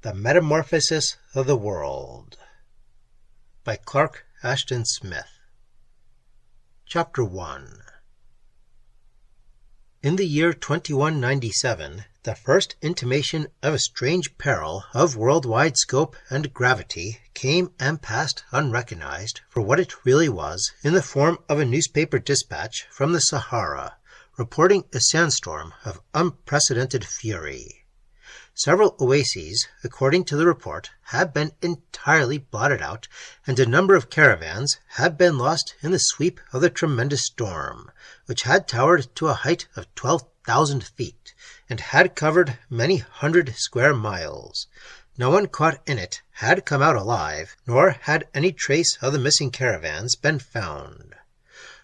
The Metamorphosis of the World by Clark Ashton Smith. Chapter 1. In the year 2197, the first intimation of a strange peril of worldwide scope and gravity came and passed unrecognized for what it really was in the form of a newspaper dispatch from the Sahara, reporting a sandstorm of unprecedented fury. Several oases, according to the report, had been entirely blotted out, and a number of caravans had been lost in the sweep of the tremendous storm, which had towered to a height of 12,000 feet, and had covered many hundred square miles. No one caught in it had come out alive, nor had any trace of the missing caravans been found.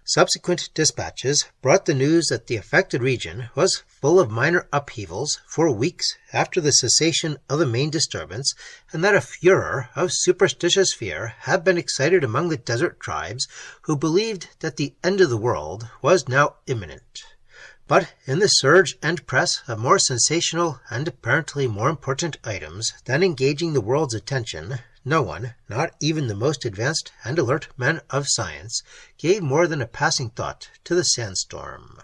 Subsequent dispatches brought the news that the affected region was full of minor upheavals for weeks after the cessation of the main disturbance, and that a furor of superstitious fear had been excited among the desert tribes who believed that the end of the world was now imminent. But in the surge and press of more sensational and apparently more important items than engaging the world's attention, no one, not even the most advanced and alert men of science, gave more than a passing thought to the sandstorm.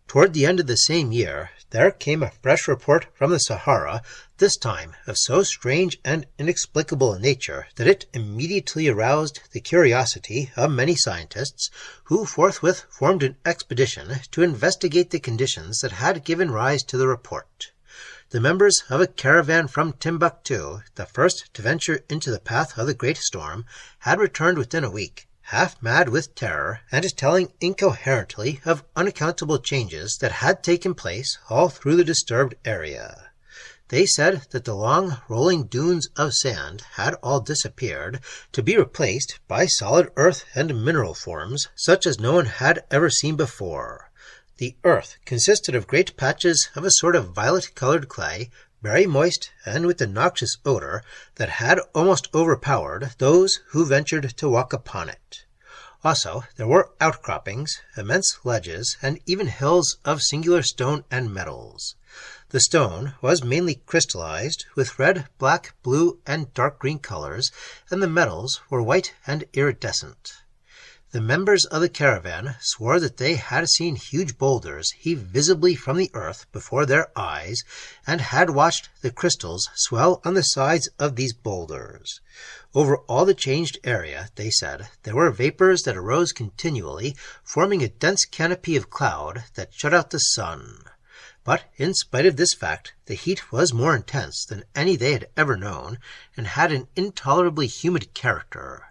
Toward the end of the same year, there came a fresh report from the Sahara, this time of so strange and inexplicable a nature that it immediately aroused the curiosity of many scientists, who forthwith formed an expedition to investigate the conditions that had given rise to the report. The members of a caravan from Timbuktu, the first to venture into the path of the great storm, had returned within a week, half mad with terror, and telling incoherently of unaccountable changes that had taken place all through the disturbed area. They said that the long, rolling dunes of sand had all disappeared, to be replaced by solid earth and mineral forms, such as no one had ever seen before. The earth consisted of great patches of a sort of violet-colored clay, very moist and with a noxious odor that had almost overpowered those who ventured to walk upon it. Also, there were outcroppings, immense ledges, and even hills of singular stone and metals. The stone was mainly crystallized, with red, black, blue, and dark green colors, and the metals were white and iridescent. The members of the caravan swore that they had seen huge boulders heave visibly from the earth before their eyes, and had watched the crystals swell on the sides of these boulders. Over all the changed area, they said, there were vapors that arose continually, forming a dense canopy of cloud that shut out the sun. But in spite of this fact, the heat was more intense than any they had ever known, and had an intolerably humid character.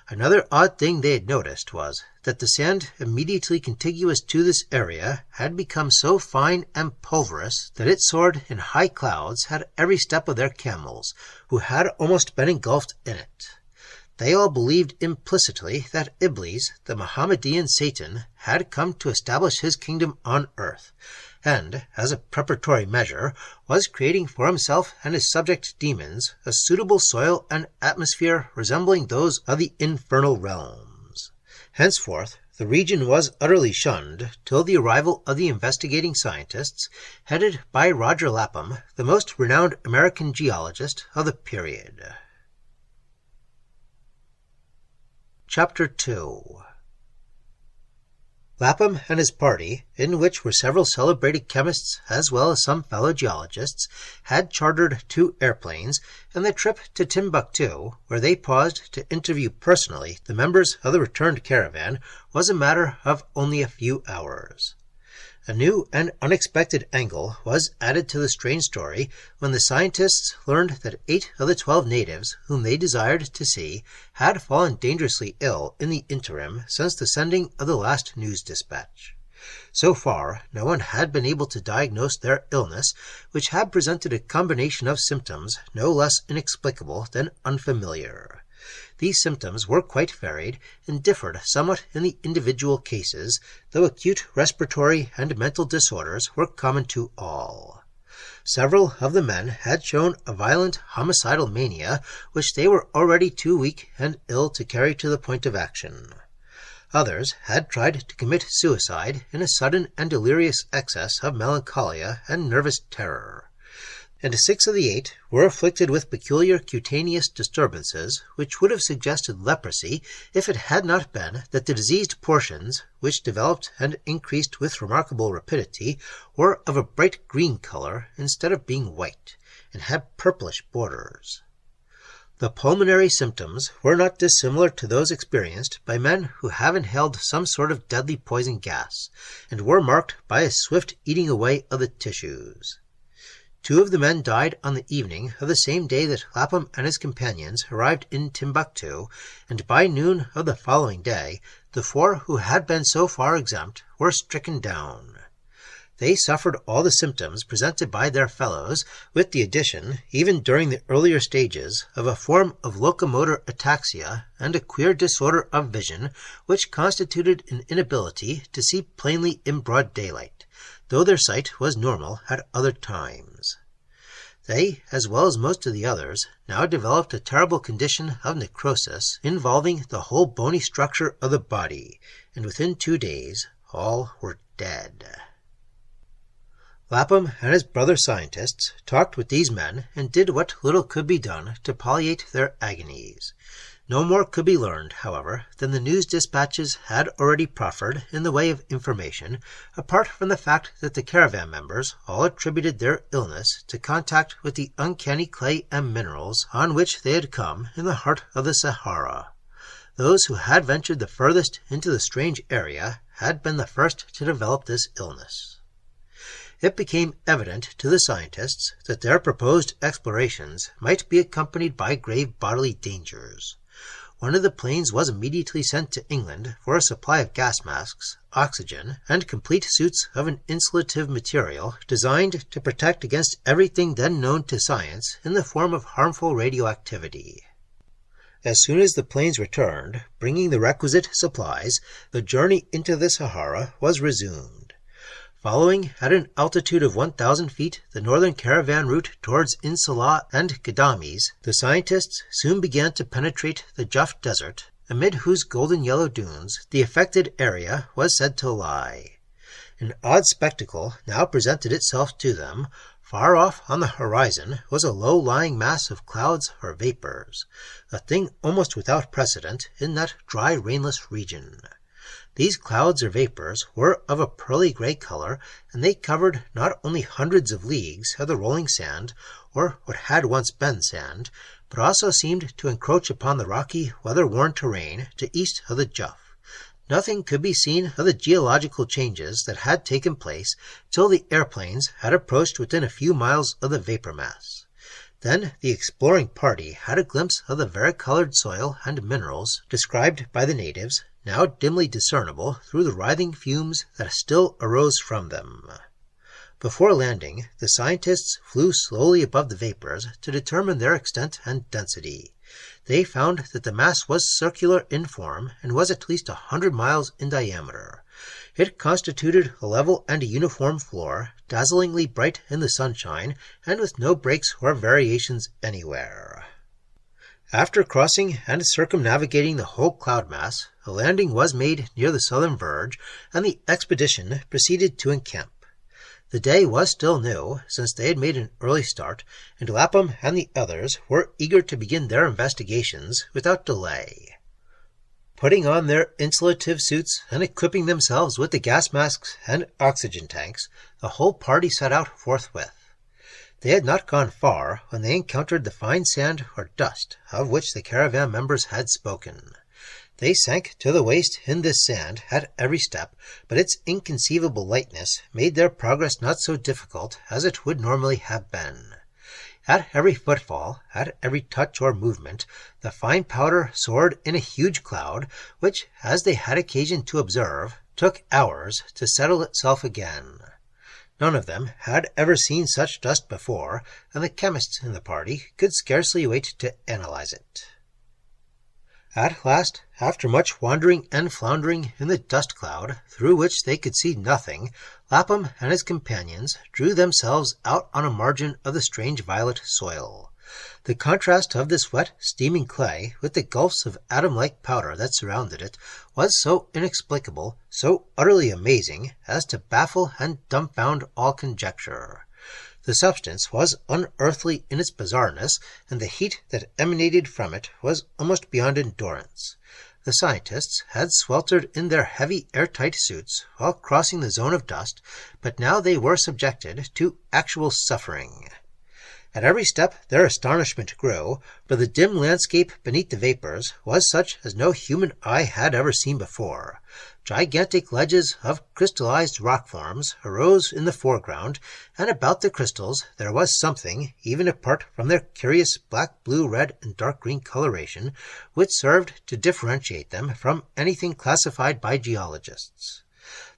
Another odd thing they had noticed was that the sand immediately contiguous to this area had become so fine and pulverous that it soared in high clouds at every step of their camels, who had almost been engulfed in it. They all believed implicitly that Iblis, the Mohammedan Satan, had come to establish his kingdom on earth, and, as a preparatory measure, was creating for himself and his subject demons a suitable soil and atmosphere resembling those of the infernal realms. Henceforth, the region was utterly shunned till the arrival of the investigating scientists, headed by Roger Lapham, the most renowned American geologist of the period. Chapter 2. Lapham and his party, in which were several celebrated chemists as well as some fellow geologists, had chartered 2 airplanes, and the trip to Timbuktu, where they paused to interview personally the members of the returned caravan, was a matter of only a few hours. A new and unexpected angle was added to the strange story when the scientists learned that 8 of the 12 natives whom they desired to see had fallen dangerously ill in the interim since the sending of the last news dispatch. So far, no one had been able to diagnose their illness, which had presented a combination of symptoms no less inexplicable than unfamiliar. These symptoms were quite varied and differed somewhat in the individual cases, though acute respiratory and mental disorders were common to all. Several of the men had shown a violent homicidal mania, which they were already too weak and ill to carry to the point of action. Others had tried to commit suicide in a sudden and delirious excess of melancholia and nervous terror. and 6 of the 8 were afflicted with peculiar cutaneous disturbances, which would have suggested leprosy if it had not been that the diseased portions, which developed and increased with remarkable rapidity, were of a bright green color instead of being white, and had purplish borders. The pulmonary symptoms were not dissimilar to those experienced by men who have inhaled some sort of deadly poison gas, and were marked by a swift eating away of the tissues. 2 of the men died on the evening of the same day that Lapham and his companions arrived in Timbuktu, and by noon of the following day, the 4 who had been so far exempt were stricken down. They suffered all the symptoms presented by their fellows, with the addition, even during the earlier stages, of a form of locomotor ataxia and a queer disorder of vision, which constituted an inability to see plainly in broad daylight, though their sight was normal at other times. They, as well as most of the others, now developed a terrible condition of necrosis involving the whole bony structure of the body, and within 2 days all were dead. Lapham and his brother scientists talked with these men and did what little could be done to palliate their agonies. No more could be learned, however, than the news dispatches had already proffered in the way of information, apart from the fact that the caravan members all attributed their illness to contact with the uncanny clay and minerals on which they had come in the heart of the Sahara. Those who had ventured the furthest into the strange area had been the first to develop this illness. It became evident to the scientists that their proposed explorations might be accompanied by grave bodily dangers. One of the planes was immediately sent to England for a supply of gas masks, oxygen, and complete suits of an insulative material designed to protect against everything then known to science in the form of harmful radioactivity. As soon as the planes returned, bringing the requisite supplies, the journey into the Sahara was resumed. Following at an altitude of 1,000 feet the northern caravan route towards Insalah and Gadames, the scientists soon began to penetrate the Juf Desert, amid whose golden yellow dunes the affected area was said to lie. An odd spectacle now presented itself to them. Far off on the horizon was a low-lying mass of clouds or vapors, a thing almost without precedent in that dry, rainless region. These clouds or vapors were of a pearly gray color, and they covered not only hundreds of leagues of the rolling sand, or what had once been sand, but also seemed to encroach upon the rocky, weather-worn terrain to east of the Juf. Nothing could be seen of the geological changes that had taken place till the airplanes had approached within a few miles of the vapor mass. Then the exploring party had a glimpse of the varicolored soil and minerals described by the natives, now dimly discernible through the writhing fumes that still arose from them. Before landing, the scientists flew slowly above the vapors to determine their extent and density. They found that the mass was circular in form and was at least 100 miles in diameter. It constituted a level and a uniform floor, dazzlingly bright in the sunshine, and with no breaks or variations anywhere. After crossing and circumnavigating the whole cloud mass, a landing was made near the southern verge, and the expedition proceeded to encamp. The day was still new, since they had made an early start, and Lapham and the others were eager to begin their investigations without delay. Putting on their insulative suits and equipping themselves with the gas masks and oxygen tanks, the whole party set out forthwith. They had not gone far when they encountered the fine sand or dust of which the caravan members had spoken. They sank to the waist in this sand at every step, but its inconceivable lightness made their progress not so difficult as it would normally have been. At every footfall, at every touch or movement, the fine powder soared in a huge cloud, which, as they had occasion to observe, took hours to settle itself again. None of them had ever seen such dust before, and the chemists in the party could scarcely wait to analyze it. At last, after much wandering and floundering in the dust cloud, through which they could see nothing, Lapham and his companions drew themselves out on a margin of the strange violet soil. The contrast of this wet, steaming clay with the gulfs of atom-like powder that surrounded it was so inexplicable, so utterly amazing, as to baffle and dumbfound all conjecture. The substance was unearthly in its bizarreness, and the heat that emanated from it was almost beyond endurance. The scientists had sweltered in their heavy airtight suits while crossing the zone of dust, but now they were subjected to actual suffering. At every step their astonishment grew, for the dim landscape beneath the vapors was such as no human eye had ever seen before. Gigantic ledges of crystallized rock forms arose in the foreground, and about the crystals there was something, even apart from their curious black, blue, red, and dark green coloration, which served to differentiate them from anything classified by geologists.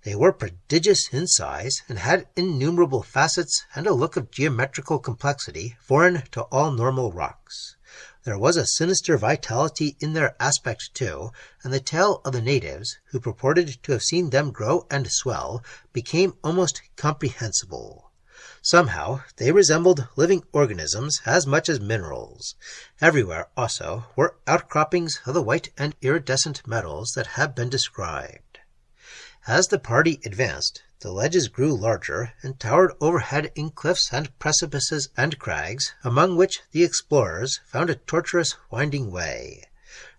They were prodigious in size, and had innumerable facets and a look of geometrical complexity foreign to all normal rocks. There was a sinister vitality in their aspect, too, and the tale of the natives, who purported to have seen them grow and swell, became almost comprehensible. Somehow they resembled living organisms as much as minerals. Everywhere, also, were outcroppings of the white and iridescent metals that have been described. As the party advanced, the ledges grew larger and towered overhead in cliffs and precipices and crags, among which the explorers found a tortuous, winding way.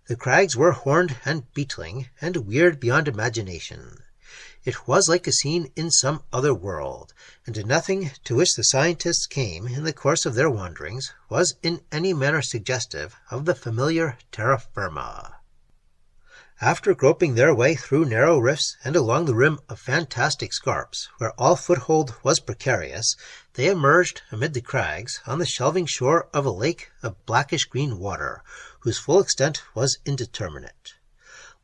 The crags were horned and beetling, and weird beyond imagination. It was like a scene in some other world, and nothing to which the scientists came in the course of their wanderings was in any manner suggestive of the familiar terra firma. After groping their way through narrow rifts and along the rim of fantastic scarps, where all foothold was precarious, they emerged amid the crags on the shelving shore of a lake of blackish-green water, whose full extent was indeterminate.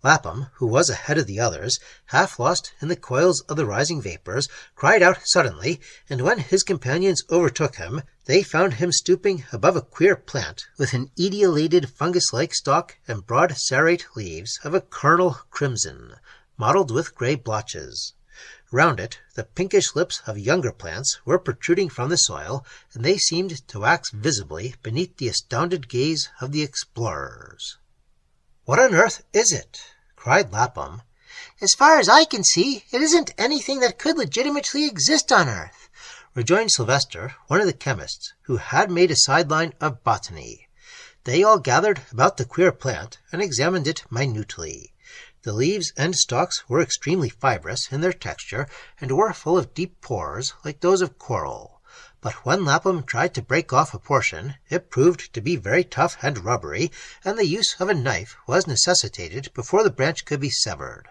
Lapham, who was ahead of the others, half lost in the coils of the rising vapors, cried out suddenly, and when his companions overtook him, they found him stooping above a queer plant with an etiolated fungus-like stalk and broad serrate leaves of a carnal crimson, mottled with grey blotches. Round it, the pinkish lips of younger plants were protruding from the soil, and they seemed to wax visibly beneath the astounded gaze of the explorers. "What on earth is it?" cried Lapham. "As far as I can see, it isn't anything that could legitimately exist on Earth," rejoined Sylvester, one of the chemists, who had made a sideline of botany. They all gathered about the queer plant and examined it minutely. The leaves and stalks were extremely fibrous in their texture, and were full of deep pores like those of coral. But when Lapham tried to break off a portion, it proved to be very tough and rubbery, and the use of a knife was necessitated before the branch could be severed.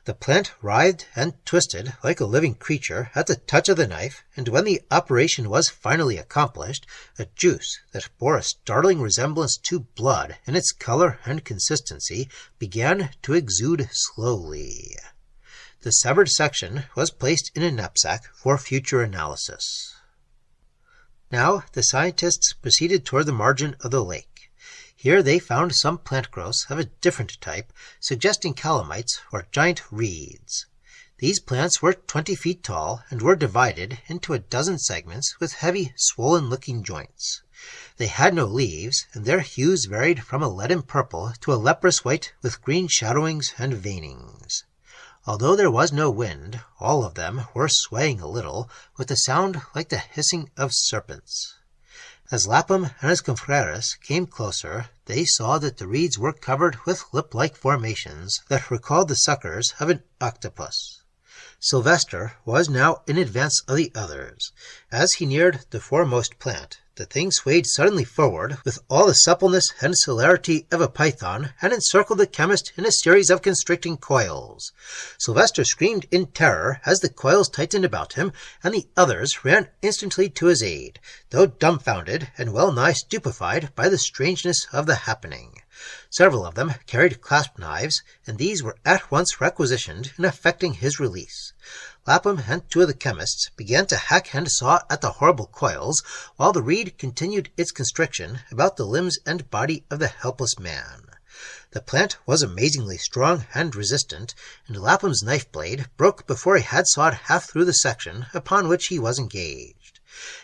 The plant writhed and twisted like a living creature at the touch of the knife, and when the operation was finally accomplished, a juice that bore a startling resemblance to blood in its color and consistency began to exude slowly. The severed section was placed in a knapsack for future analysis. Now the scientists proceeded toward the margin of the lake. Here they found some plant growths of a different type, suggesting calamites or giant reeds. These plants were 20 feet tall and were divided into a dozen segments with heavy, swollen-looking joints. They had no leaves, and their hues varied from a leaden purple to a leprous white with green shadowings and veinings. Although there was no wind, all of them were swaying a little, with a sound like the hissing of serpents. As Lapham and his confreres came closer, they saw that the reeds were covered with lip-like formations that recalled the suckers of an octopus. Sylvester was now in advance of the others. As he neared the foremost plant, the thing swayed suddenly forward with all the suppleness and celerity of a python and encircled the chemist in a series of constricting coils. Sylvester screamed in terror as the coils tightened about him, and the others ran instantly to his aid, though dumbfounded and well-nigh stupefied by the strangeness of the happening. Several of them carried clasp knives, and these were at once requisitioned in effecting his release. Lapham and two of the chemists began to hack and saw at the horrible coils, while the reed continued its constriction about the limbs and body of the helpless man. The plant was amazingly strong and resistant, and Lapham's knife blade broke before he had sawed half through the section upon which he was engaged.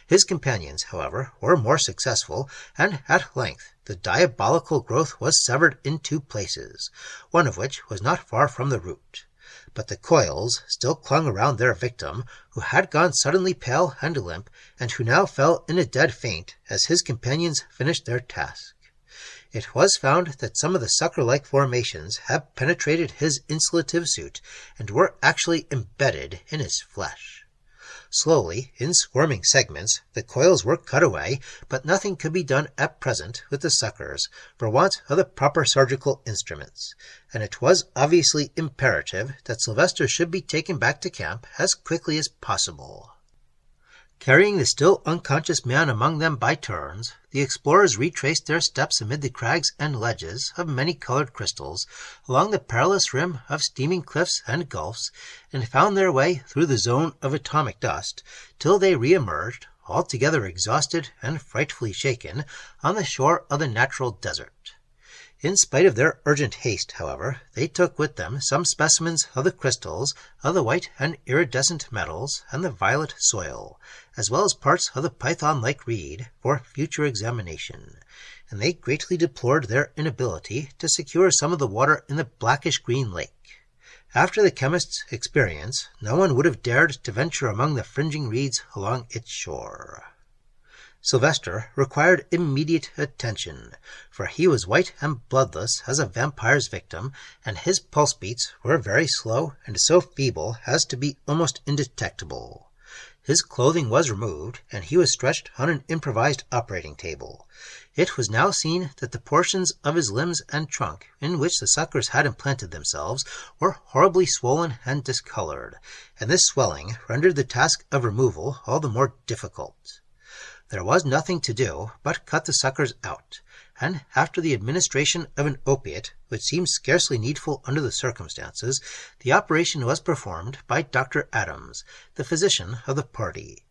His companions, however, were more successful, and at length the diabolical growth was severed in 2 places, one of which was not far from the root. but the coils still clung around their victim, who had gone suddenly pale and limp, and who now fell in a dead faint as his companions finished their task. It was found that some of the sucker-like formations had penetrated his insulative suit and were actually embedded in his flesh. Slowly, in squirming segments, the coils were cut away, but nothing could be done at present with the suckers for want of the proper surgical instruments, and it was obviously imperative that Sylvester should be taken back to camp as quickly as possible. Carrying the still unconscious man among them by turns, the explorers retraced their steps amid the crags and ledges of many-colored crystals, along the perilous rim of steaming cliffs and gulfs, and found their way through the zone of atomic dust, till they re-emerged, altogether exhausted and frightfully shaken, on the shore of the natural desert. In spite of their urgent haste, however, they took with them some specimens of the crystals, of the white and iridescent metals, and the violet soil, as well as parts of the python-like reed, for future examination, and they greatly deplored their inability to secure some of the water in the blackish-green lake. After the chemist's experience, no one would have dared to venture among the fringing reeds along its shore. Sylvester required immediate attention, for he was white and bloodless as a vampire's victim, and his pulse beats were very slow and so feeble as to be almost indetectable. His clothing was removed, and he was stretched on an improvised operating table. It was now seen that the portions of his limbs and trunk in which the suckers had implanted themselves were horribly swollen and discolored, and this swelling rendered the task of removal all the more difficult. There was nothing to do but cut the suckers out, and after the administration of an opiate, which seemed scarcely needful under the circumstances, the operation was performed by Dr. Adams, the physician of the party.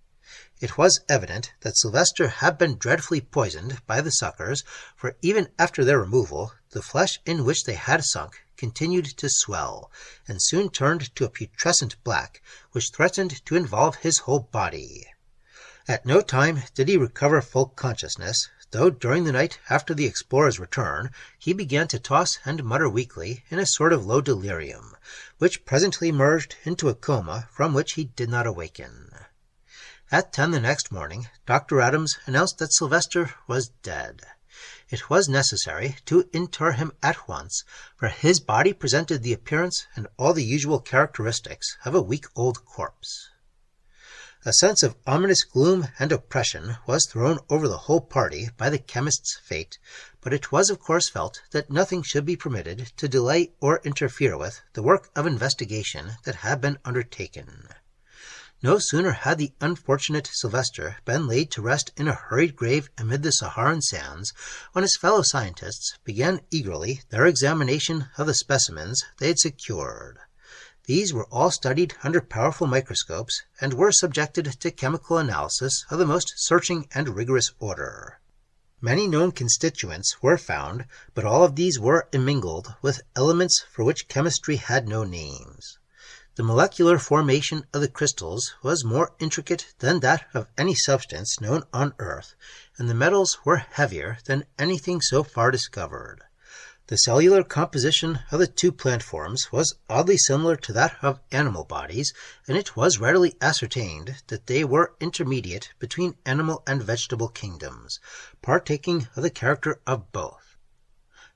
It was evident that Sylvester had been dreadfully poisoned by the suckers, for even after their removal, the flesh in which they had sunk continued to swell, and soon turned to a putrescent black, which threatened to involve his whole body. At no time did he recover full consciousness, though during the night after the explorer's return he began to toss and mutter weakly in a sort of low delirium, which presently merged into a coma from which he did not awaken. At 10 the next morning, Dr. Adams announced that Sylvester was dead. It was necessary to inter him at once, for his body presented the appearance and all the usual characteristics of a week-old corpse. A sense of ominous gloom and oppression was thrown over the whole party by the chemist's fate, but it was of course felt that nothing should be permitted to delay or interfere with the work of investigation that had been undertaken. No sooner had the unfortunate Sylvester been laid to rest in a hurried grave amid the Saharan sands, when his fellow scientists began eagerly their examination of the specimens they had secured. These were all studied under powerful microscopes, and were subjected to chemical analysis of the most searching and rigorous order. Many known constituents were found, but all of these were immingled with elements for which chemistry had no names. The molecular formation of the crystals was more intricate than that of any substance known on Earth, and the metals were heavier than anything so far discovered. The cellular composition of the two plant forms was oddly similar to that of animal bodies, and it was readily ascertained that they were intermediate between animal and vegetable kingdoms, partaking of the character of both.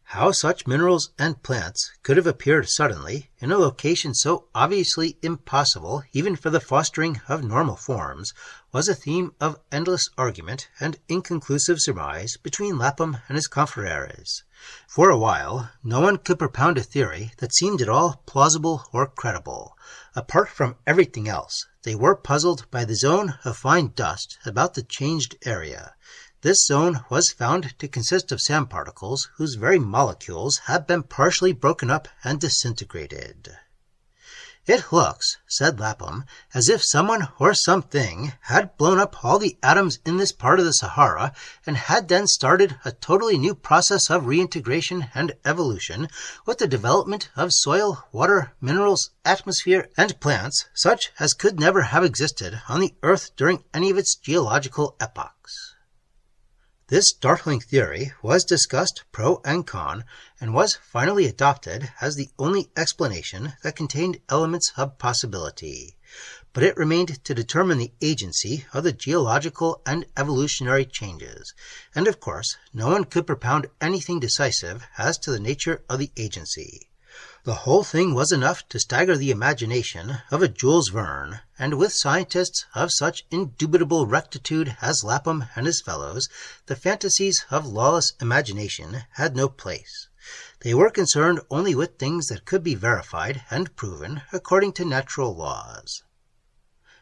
How such minerals and plants could have appeared suddenly in a location so obviously impossible even for the fostering of normal forms was a theme of endless argument and inconclusive surmise between Lapham and his confreres. For a while, no one could propound a theory that seemed at all plausible or credible. Apart from everything else, they were puzzled by the zone of fine dust about the changed area. This zone was found to consist of sand particles whose very molecules had been partially broken up and disintegrated. "It looks," said Lapham, "as if someone or something had blown up all the atoms in this part of the Sahara and had then started a totally new process of reintegration and evolution with the development of soil, water, minerals, atmosphere, and plants such as could never have existed on the Earth during any of its geological epochs." This startling theory was discussed pro and con, and was finally adopted as the only explanation that contained elements of possibility. But it remained to determine the agency of the geological and evolutionary changes, and of course no one could propound anything decisive as to the nature of the agency. The whole thing was enough to stagger the imagination of a Jules Verne, and with scientists of such indubitable rectitude as Lapham and his fellows, the fantasies of lawless imagination had no place. They were concerned only with things that could be verified and proven according to natural laws.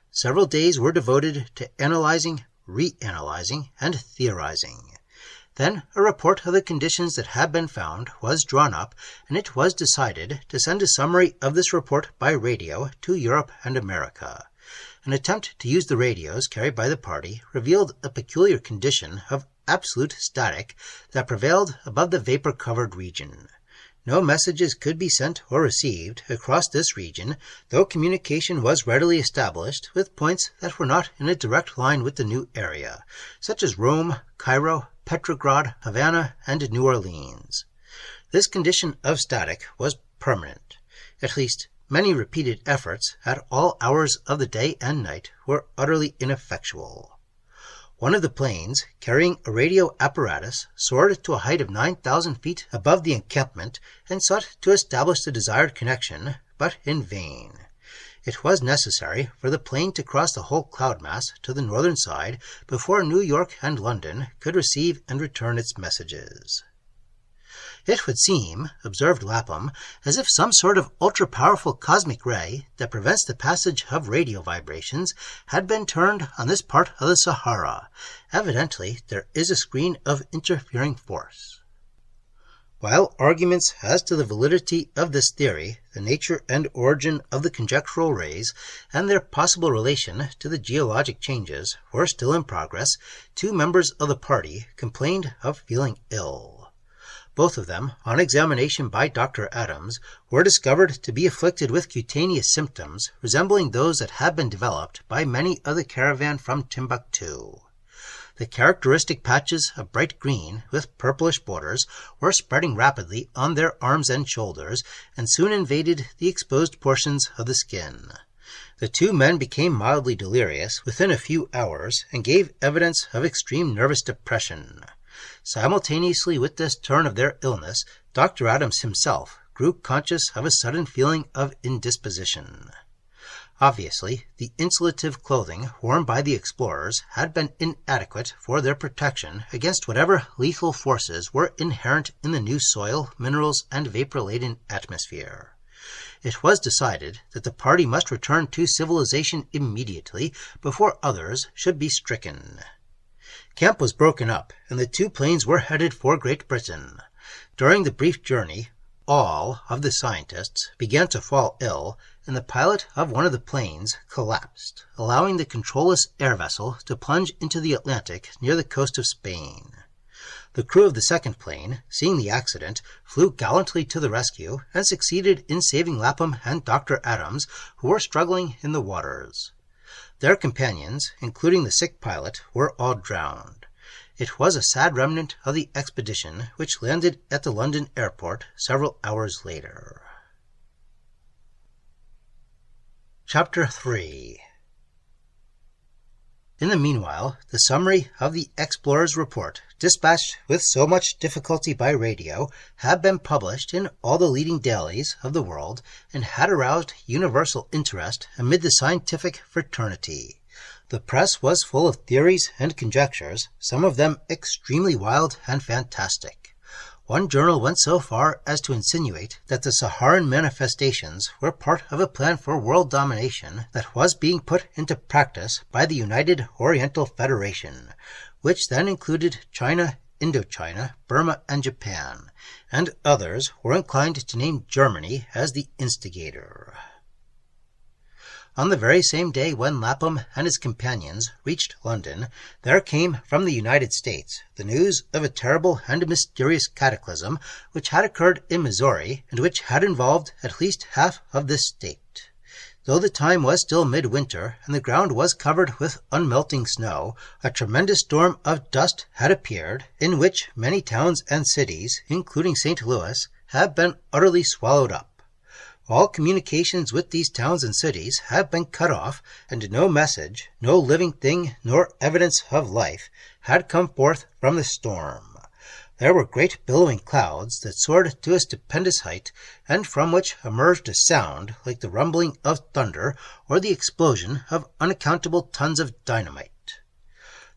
Several days were devoted to analyzing, reanalyzing, and theorizing. Then a report of the conditions that had been found was drawn up, and it was decided to send a summary of this report by radio to Europe and America. An attempt to use the radios carried by the party revealed a peculiar condition of absolute static that prevailed above the vapor-covered region. No messages could be sent or received across this region, though communication was readily established with points that were not in a direct line with the new area, such as Rome, Cairo, Petrograd, Havana, and New Orleans. This condition of static was permanent. At least, many repeated efforts at all hours of the day and night were utterly ineffectual. One of the planes, carrying a radio apparatus, soared to a height of 9,000 feet above the encampment and sought to establish the desired connection, but in vain. It was necessary for the plane to cross the whole cloud mass to the northern side before New York and London could receive and return its messages. It would seem, observed Lapham, as if some sort of ultra-powerful cosmic ray that prevents the passage of radio vibrations had been turned on this part of the Sahara. Evidently, there is a screen of interfering force. While arguments as to the validity of this theory, the nature and origin of the conjectural rays, and their possible relation to the geologic changes were still in progress, two members of the party complained of feeling ill. Both of them, on examination by Dr. Adams, were discovered to be afflicted with cutaneous symptoms resembling those that had been developed by many of the caravan from Timbuktu. The characteristic patches of bright green with purplish borders were spreading rapidly on their arms and shoulders, and soon invaded the exposed portions of the skin. The two men became mildly delirious within a few hours, and gave evidence of extreme nervous depression. Simultaneously with this turn of their illness, Dr. Adams himself grew conscious of a sudden feeling of indisposition. Obviously, the insulative clothing worn by the explorers had been inadequate for their protection against whatever lethal forces were inherent in the new soil, minerals, and vapor-laden atmosphere. It was decided that the party must return to civilization immediately before others should be stricken. Camp was broken up, and the two planes were headed for Great Britain. During the brief journey, all of the scientists began to fall ill, and the pilot of one of the planes collapsed, allowing the controlless air vessel to plunge into the Atlantic near the coast of Spain. The crew of the second plane, seeing the accident, flew gallantly to the rescue and succeeded in saving Lapham and Dr. Adams, who were struggling in the waters. Their companions, including the sick pilot, were all drowned. It was a sad remnant of the expedition which landed at the London airport several hours later. Chapter 3. In the meanwhile, the summary of the explorer's report, dispatched with so much difficulty by radio, had been published in all the leading dailies of the world, and had aroused universal interest amid the scientific fraternity. The press was full of theories and conjectures, some of them extremely wild and fantastic. One journal went so far as to insinuate that the Saharan manifestations were part of a plan for world domination that was being put into practice by the United Oriental Federation, which then included China, Indochina, Burma, and Japan, and others were inclined to name Germany as the instigator. On the very same day when Lapham and his companions reached London, there came from the United States the news of a terrible and mysterious cataclysm which had occurred in Missouri and which had involved at least half of this state. Though the time was still midwinter and the ground was covered with unmelting snow, a tremendous storm of dust had appeared, in which many towns and cities, including St. Louis, have been utterly swallowed up. All communications with these towns and cities have been cut off, and no message, no living thing, nor evidence of life had come forth from the storm. There were great billowing clouds that soared to a stupendous height, and from which emerged a sound like the rumbling of thunder or the explosion of unaccountable tons of dynamite.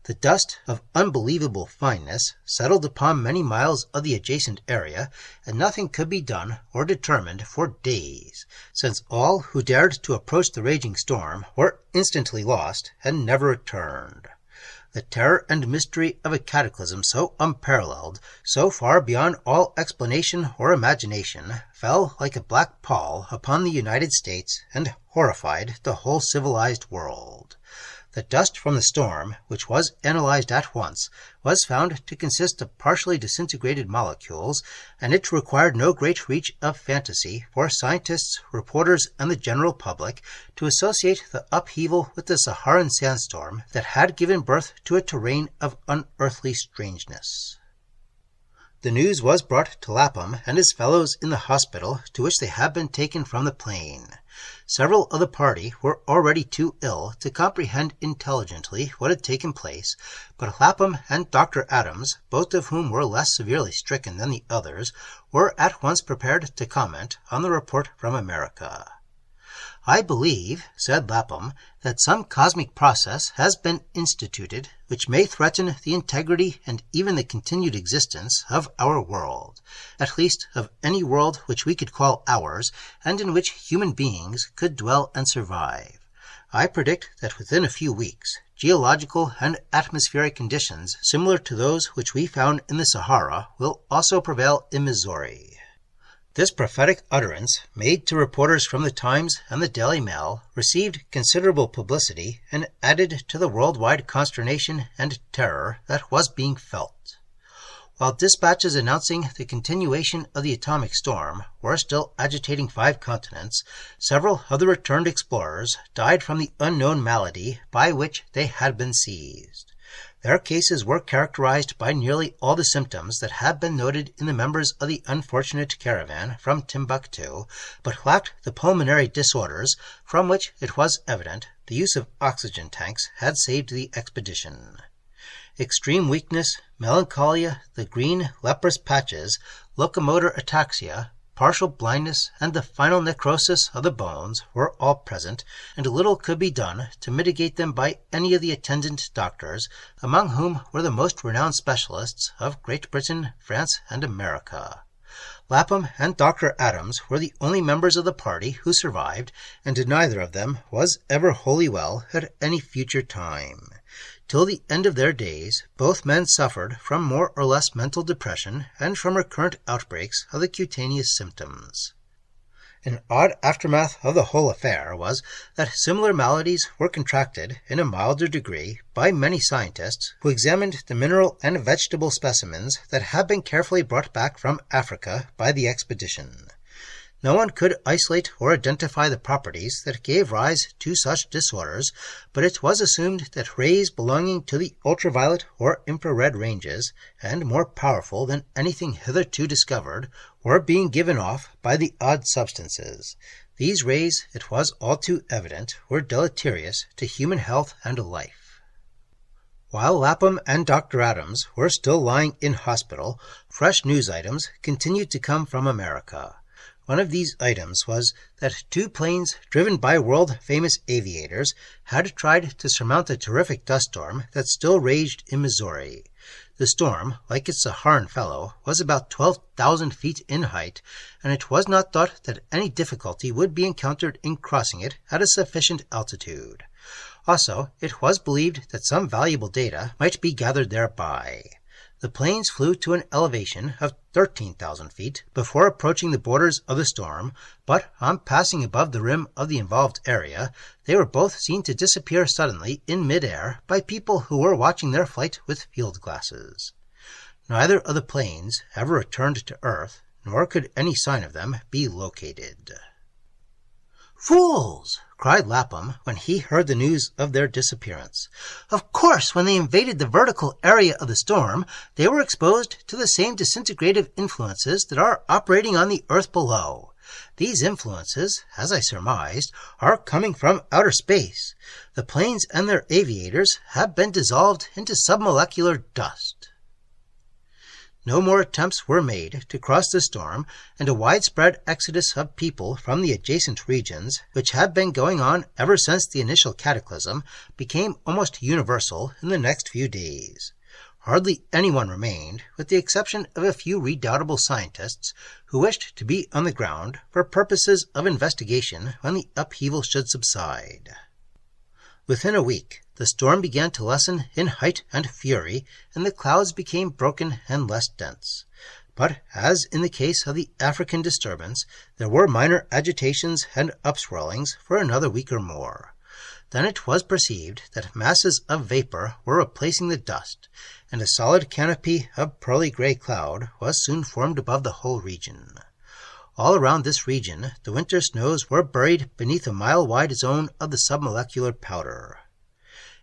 The dust of unbelievable fineness settled upon many miles of the adjacent area, and nothing could be done or determined for days, since all who dared to approach the raging storm were instantly lost and never returned. The terror and mystery of a cataclysm so unparalleled, so far beyond all explanation or imagination, fell like a black pall upon the United States and horrified the whole civilized world. The dust from the storm, which was analyzed at once, was found to consist of partially disintegrated molecules, and it required no great reach of fantasy for scientists, reporters, and the general public to associate the upheaval with the Saharan sandstorm that had given birth to a terrain of unearthly strangeness. The news was brought to Lapham and his fellows in the hospital to which they had been taken from the plane. Several of the party were already too ill to comprehend intelligently what had taken place, but Lapham and Dr. Adams, both of whom were less severely stricken than the others, were at once prepared to comment on the report from America. "I believe," said Lapham, "that some cosmic process has been instituted which may threaten the integrity and even the continued existence of our world, at least of any world which we could call ours, and in which human beings could dwell and survive. I predict that within a few weeks, geological and atmospheric conditions similar to those which we found in the Sahara will also prevail in Missouri." This prophetic utterance, made to reporters from the Times and the Daily Mail, received considerable publicity and added to the worldwide consternation and terror that was being felt. While dispatches announcing the continuation of the atomic storm were still agitating 5 continents, several of the returned explorers died from the unknown malady by which they had been seized. Their cases were characterized by nearly all the symptoms that had been noted in the members of the unfortunate caravan from Timbuktu, but lacked the pulmonary disorders from which it was evident the use of oxygen tanks had saved the expedition. Extreme weakness, melancholia, the green leprous patches, locomotor ataxia, partial blindness, and the final necrosis of the bones were all present, and little could be done to mitigate them by any of the attendant doctors, among whom were the most renowned specialists of Great Britain, France, and America. Lapham and Dr. Adams were the only members of the party who survived, and neither of them was ever wholly well at any future time. Till the end of their days, both men suffered from more or less mental depression and from recurrent outbreaks of the cutaneous symptoms. An odd aftermath of the whole affair was that similar maladies were contracted in a milder degree by many scientists who examined the mineral and vegetable specimens that had been carefully brought back from Africa by the expedition. No one could isolate or identify the properties that gave rise to such disorders, but it was assumed that rays belonging to the ultraviolet or infrared ranges, and more powerful than anything hitherto discovered, were being given off by the odd substances. These rays, it was all too evident, were deleterious to human health and life. While Lapham and Dr. Adams were still lying in hospital, fresh news items continued to come from America. One of these items was that 2 planes driven by world-famous aviators had tried to surmount the terrific dust storm that still raged in Missouri. The storm, like its Saharan fellow, was about 12,000 feet in height, and it was not thought that any difficulty would be encountered in crossing it at a sufficient altitude. Also, it was believed that some valuable data might be gathered thereby. The planes flew to an elevation of 13,000 feet before approaching the borders of the storm, but on passing above the rim of the involved area, they were both seen to disappear suddenly in midair by people who were watching their flight with field glasses. Neither of the planes ever returned to Earth, nor could any sign of them be located. "Fools!" cried Lapham when he heard the news of their disappearance. "Of course, when they invaded the vertical area of the storm, they were exposed to the same disintegrative influences that are operating on the Earth below. These influences, as I surmised, are coming from outer space. The planes and their aviators have been dissolved into submolecular dust." No more attempts were made to cross the storm, and a widespread exodus of people from the adjacent regions, which had been going on ever since the initial cataclysm, became almost universal in the next few days. Hardly anyone remained, with the exception of a few redoubtable scientists who wished to be on the ground for purposes of investigation when the upheaval should subside. Within a week, the storm began to lessen in height and fury, and the clouds became broken and less dense. But, as in the case of the African disturbance, there were minor agitations and upswellings for another week or more. Then it was perceived that masses of vapor were replacing the dust, and a solid canopy of pearly-gray cloud was soon formed above the whole region. All around this region, the winter snows were buried beneath a mile-wide zone of the submolecular powder.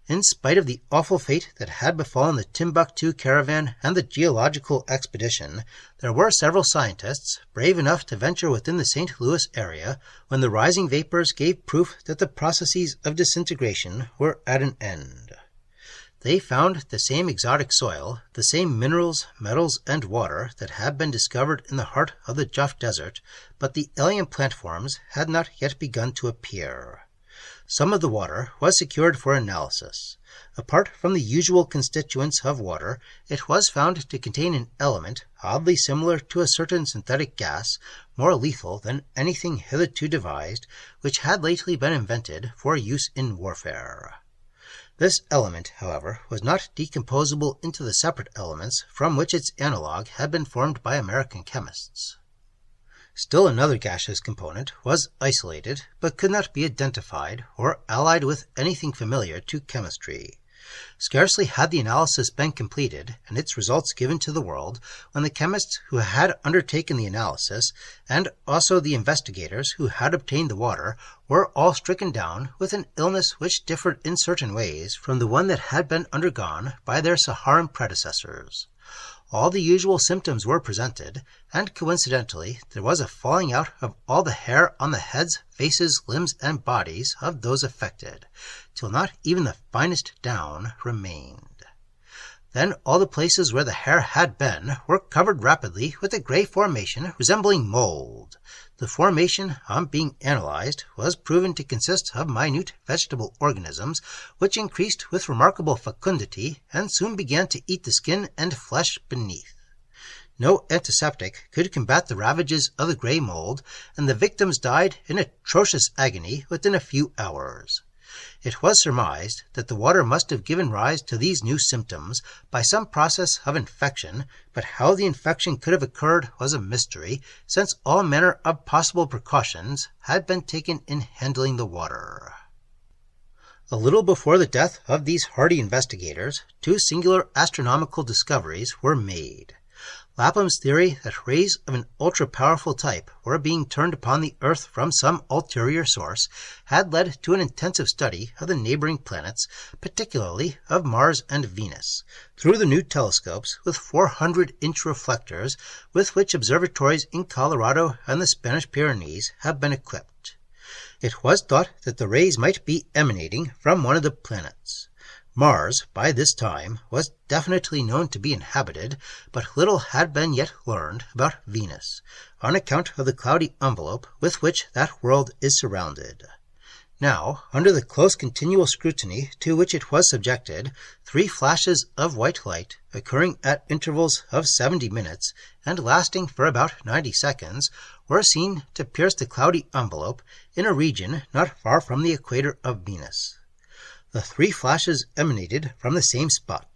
In spite of the awful fate that had befallen the Timbuktu caravan and the geological expedition, there were several scientists brave enough to venture within the St. Louis area when the rising vapors gave proof that the processes of disintegration were at an end. They found the same exotic soil, the same minerals, metals, and water that had been discovered in the heart of the Juf Desert, but the alien plant forms had not yet begun to appear. Some of the water was secured for analysis. Apart from the usual constituents of water, it was found to contain an element oddly similar to a certain synthetic gas, more lethal than anything hitherto devised, which had lately been invented for use in warfare. This element, however, was not decomposable into the separate elements from which its analog had been formed by American chemists. Still another gaseous component was isolated, but could not be identified or allied with anything familiar to chemistry. Scarcely had the analysis been completed and its results given to the world when the chemists who had undertaken the analysis, and also the investigators who had obtained the water, were all stricken down with an illness which differed in certain ways from the one that had been undergone by their Saharan predecessors. All the usual symptoms were presented, and coincidentally there was a falling out of all the hair on the heads, faces, limbs, and bodies of those affected, till not even the finest down remained. Then all the places where the hair had been were covered rapidly with a gray formation resembling mold. The formation, on being analyzed, was proven to consist of minute vegetable organisms, which increased with remarkable fecundity and soon began to eat the skin and flesh beneath. No antiseptic could combat the ravages of the gray mold, and the victims died in atrocious agony within a few hours. It was surmised that the water must have given rise to these new symptoms by some process of infection, but how the infection could have occurred was a mystery, since all manner of possible precautions had been taken in handling the water. A little before the death of these hardy investigators, two singular astronomical discoveries were made. Lapham's theory that rays of an ultra-powerful type were being turned upon the Earth from some ulterior source had led to an intensive study of the neighboring planets, particularly of Mars and Venus, through the new telescopes with 400-inch reflectors with which observatories in Colorado and the Spanish Pyrenees have been equipped. It was thought that the rays might be emanating from one of the planets. Mars, by this time, was definitely known to be inhabited, but little had been yet learned about Venus, on account of the cloudy envelope with which that world is surrounded. Now, under the close continual scrutiny to which it was subjected, 3 flashes of white light, occurring at intervals of 70 minutes, and lasting for about 90 seconds, were seen to pierce the cloudy envelope in a region not far from the equator of Venus. The 3 flashes emanated from the same spot.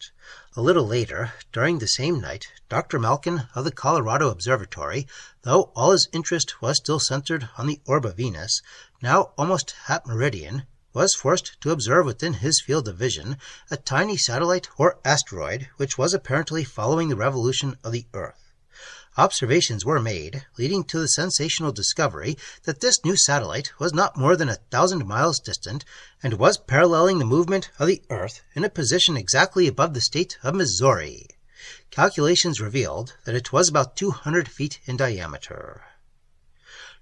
A little later, during the same night, Dr. Malkin of the Colorado Observatory, though all his interest was still centered on the orb of Venus, now almost at meridian, was forced to observe within his field of vision a tiny satellite or asteroid which was apparently following the revolution of the Earth. observations were made, leading to the sensational discovery that this new satellite was not more than 1,000 miles distant and was paralleling the movement of the Earth in a position exactly above the state of Missouri. Calculations revealed that it was about 200 feet in diameter.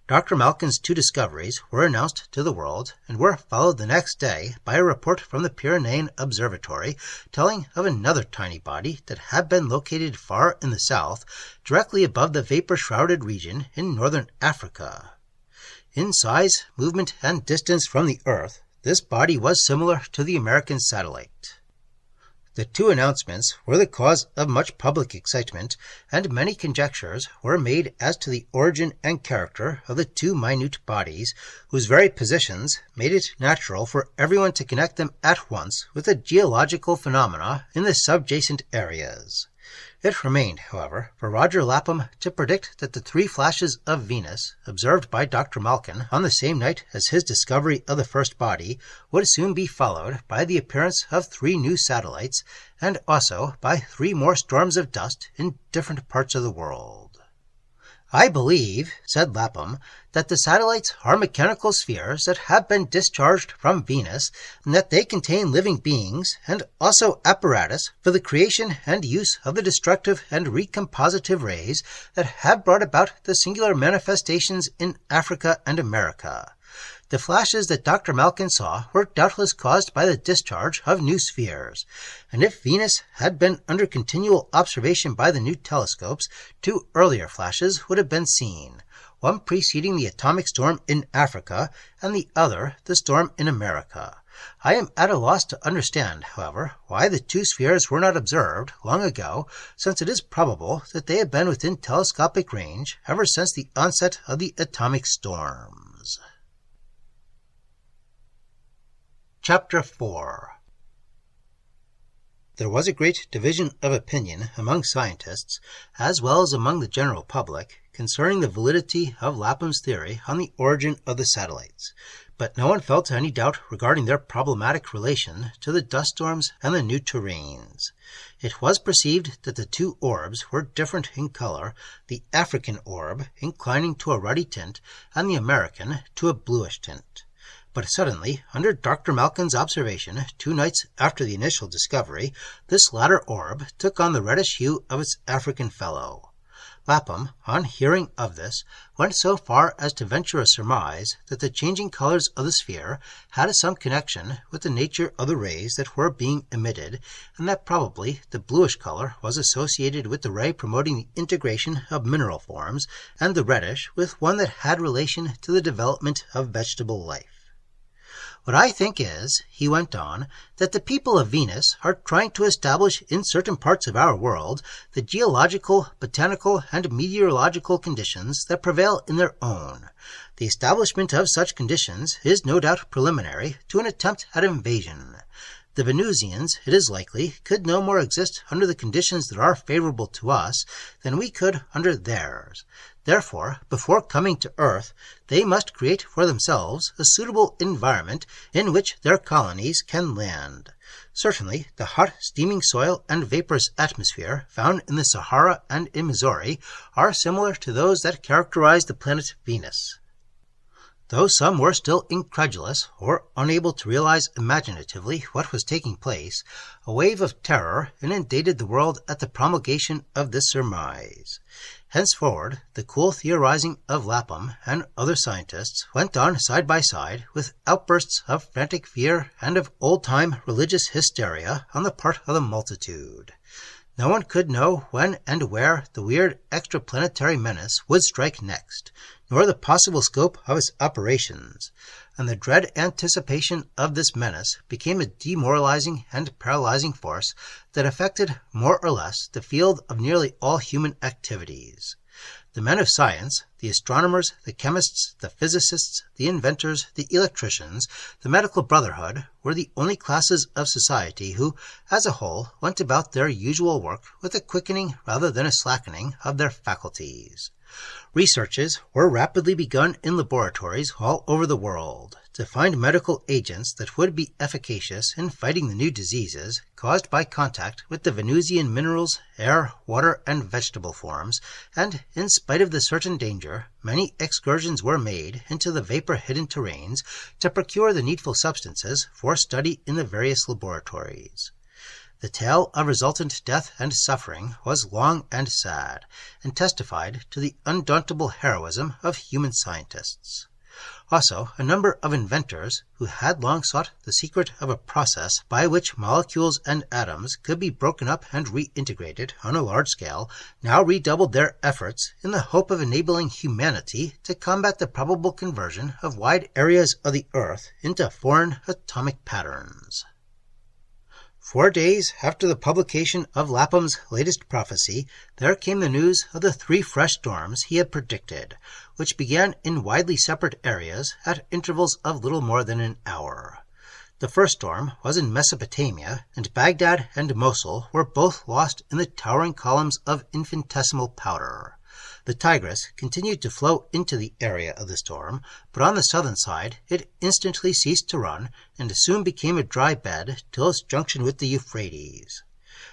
Dr. Malkin's two discoveries were announced to the world and were followed the next day by a report from the Pyrenean Observatory telling of another tiny body that had been located far in the south, directly above the vapor-shrouded region in northern Africa. In size, movement, and distance from the Earth, this body was similar to the American satellite. The two announcements were the cause of much public excitement, and many conjectures were made as to the origin and character of the two minute bodies, whose very positions made it natural for everyone to connect them at once with the geological phenomena in the subjacent areas. It remained, however, for Roger Lapham to predict that the three flashes of Venus, observed by Dr. Malkin on the same night as his discovery of the first body, would soon be followed by the appearance of three new satellites, and also by three more storms of dust in different parts of the world. "I believe," said Lapham, "that the satellites are mechanical spheres that have been discharged from Venus, and that they contain living beings, and also apparatus for the creation and use of the destructive and recompositive rays that have brought about the singular manifestations in Africa and America. The flashes that Dr. Malkin saw were doubtless caused by the discharge of new spheres, and if Venus had been under continual observation by the new telescopes, two earlier flashes would have been seen, one preceding the atomic storm in Africa, and the other the storm in America. I am at a loss to understand, however, why the two spheres were not observed long ago, since it is probable that they have been within telescopic range ever since the onset of the atomic storms." Chapter 4. There was a great division of opinion among scientists, as well as among the general public, concerning the validity of Lapham's theory on the origin of the satellites, but no one felt any doubt regarding their problematic relation to the dust storms and the new terrains. It was perceived that the two orbs were different in color, the African orb inclining to a ruddy tint, and the American to a bluish tint. But suddenly, under Dr. Malkin's observation 2 nights after the initial discovery, this latter orb took on the reddish hue of its African fellow. Lapham, on hearing of this, went so far as to venture a surmise that the changing colors of the sphere had some connection with the nature of the rays that were being emitted, and that probably the bluish color was associated with the ray promoting the integration of mineral forms, and the reddish with one that had relation to the development of vegetable life. "What I think is," he went on, "that the people of Venus are trying to establish in certain parts of our world the geological, botanical, and meteorological conditions that prevail in their own. The establishment of such conditions is no doubt preliminary to an attempt at invasion. The Venusians, it is likely, could no more exist under the conditions that are favorable to us than we could under theirs. Therefore, before coming to Earth, they must create for themselves a suitable environment in which their colonies can land. Certainly, the hot, steaming soil and vaporous atmosphere found in the Sahara and in Missouri are similar to those that characterize the planet Venus." Though some were still incredulous or unable to realize imaginatively what was taking place, a wave of terror inundated the world at the promulgation of this surmise. Henceforward, the cool theorizing of Lapham and other scientists went on side by side with outbursts of frantic fear and of old-time religious hysteria on the part of the multitude. No one could know when and where the weird extraplanetary menace would strike next, nor the possible scope of its operations, and the dread anticipation of this menace became a demoralizing and paralyzing force that affected more or less the field of nearly all human activities. The men of science, the astronomers, the chemists, the physicists, the inventors, the electricians, the medical brotherhood, were the only classes of society who, as a whole, went about their usual work with a quickening rather than a slackening of their faculties. Researches were rapidly begun in laboratories all over the world, to find medical agents that would be efficacious in fighting the new diseases caused by contact with the Venusian minerals, air, water, and vegetable forms, and in spite of the certain danger, many excursions were made into the vapor-hidden terrains to procure the needful substances for study in the various laboratories. The tale of resultant death and suffering was long and sad, and testified to the undauntable heroism of human scientists. Also, a number of inventors who had long sought the secret of a process by which molecules and atoms could be broken up and reintegrated on a large scale now redoubled their efforts in the hope of enabling humanity to combat the probable conversion of wide areas of the Earth into foreign atomic patterns. 4 days after the publication of Lapham's latest prophecy, there came the news of the 3 fresh storms he had predicted, which began in widely separate areas at intervals of little more than an hour. The first storm was in Mesopotamia, and Baghdad and Mosul were both lost in the towering columns of infinitesimal powder. The Tigris continued to flow into the area of the storm, but on the southern side it instantly ceased to run and soon became a dry bed till its junction with the Euphrates.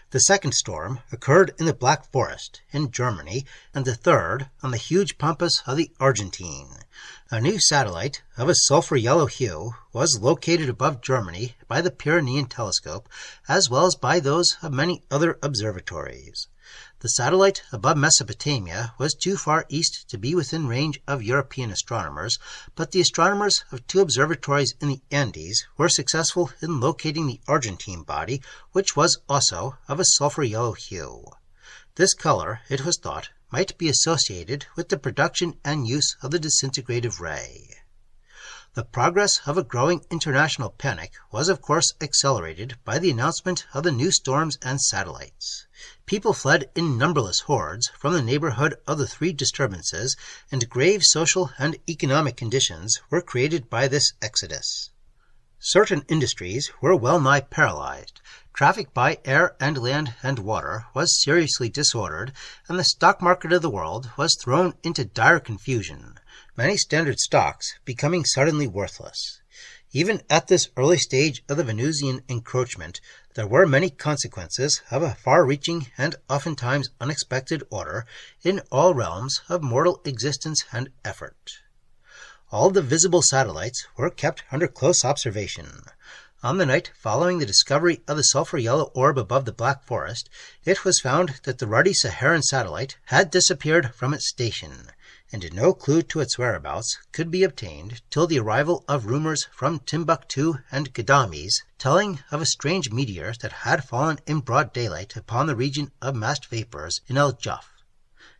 The second storm occurred in the Black Forest in Germany, and the third on the huge pampas of the Argentine. A new satellite of a sulfur-yellow hue was located above Germany by the Pyrenean telescope, as well as by those of many other observatories. The satellite above Mesopotamia was too far east to be within range of European astronomers, but the astronomers of 2 observatories in the Andes were successful in locating the Argentine body, which was also of a sulfur-yellow hue. This color, it was thought, might be associated with the production and use of the disintegrative ray. The progress of a growing international panic was of course accelerated by the announcement of the new storms and satellites. People fled in numberless hordes from the neighborhood of the 3 disturbances, and grave social and economic conditions were created by this exodus. Certain industries were well nigh paralyzed. Traffic by air and land and water was seriously disordered, and the stock market of the world was thrown into dire confusion, many standard stocks becoming suddenly worthless. Even at this early stage of the Venusian encroachment, there were many consequences of a far-reaching and oftentimes unexpected order in all realms of mortal existence and effort. All the visible satellites were kept under close observation. On the night following the discovery of the sulfur-yellow orb above the Black Forest, it was found that the ruddy Saharan satellite had disappeared from its station, and no clue to its whereabouts could be obtained till the arrival of rumors from Timbuktu and Gadames telling of a strange meteor that had fallen in broad daylight upon the region of massed vapors in El Juf.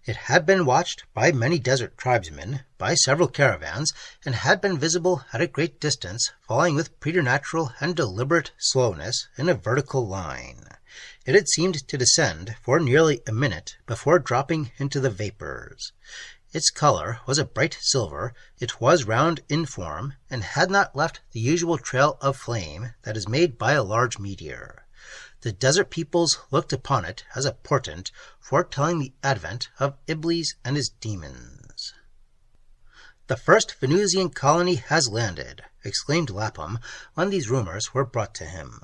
It had been watched by many desert tribesmen, by several caravans, and had been visible at a great distance, falling with preternatural and deliberate slowness in a vertical line. It had seemed to descend for nearly a minute before dropping into the vapors. Its color was a bright silver, it was round in form, and had not left the usual trail of flame that is made by a large meteor. The desert peoples looked upon it as a portent foretelling the advent of Iblees and his demons. "The first Venusian colony has landed," exclaimed Lapham when these rumors were brought to him.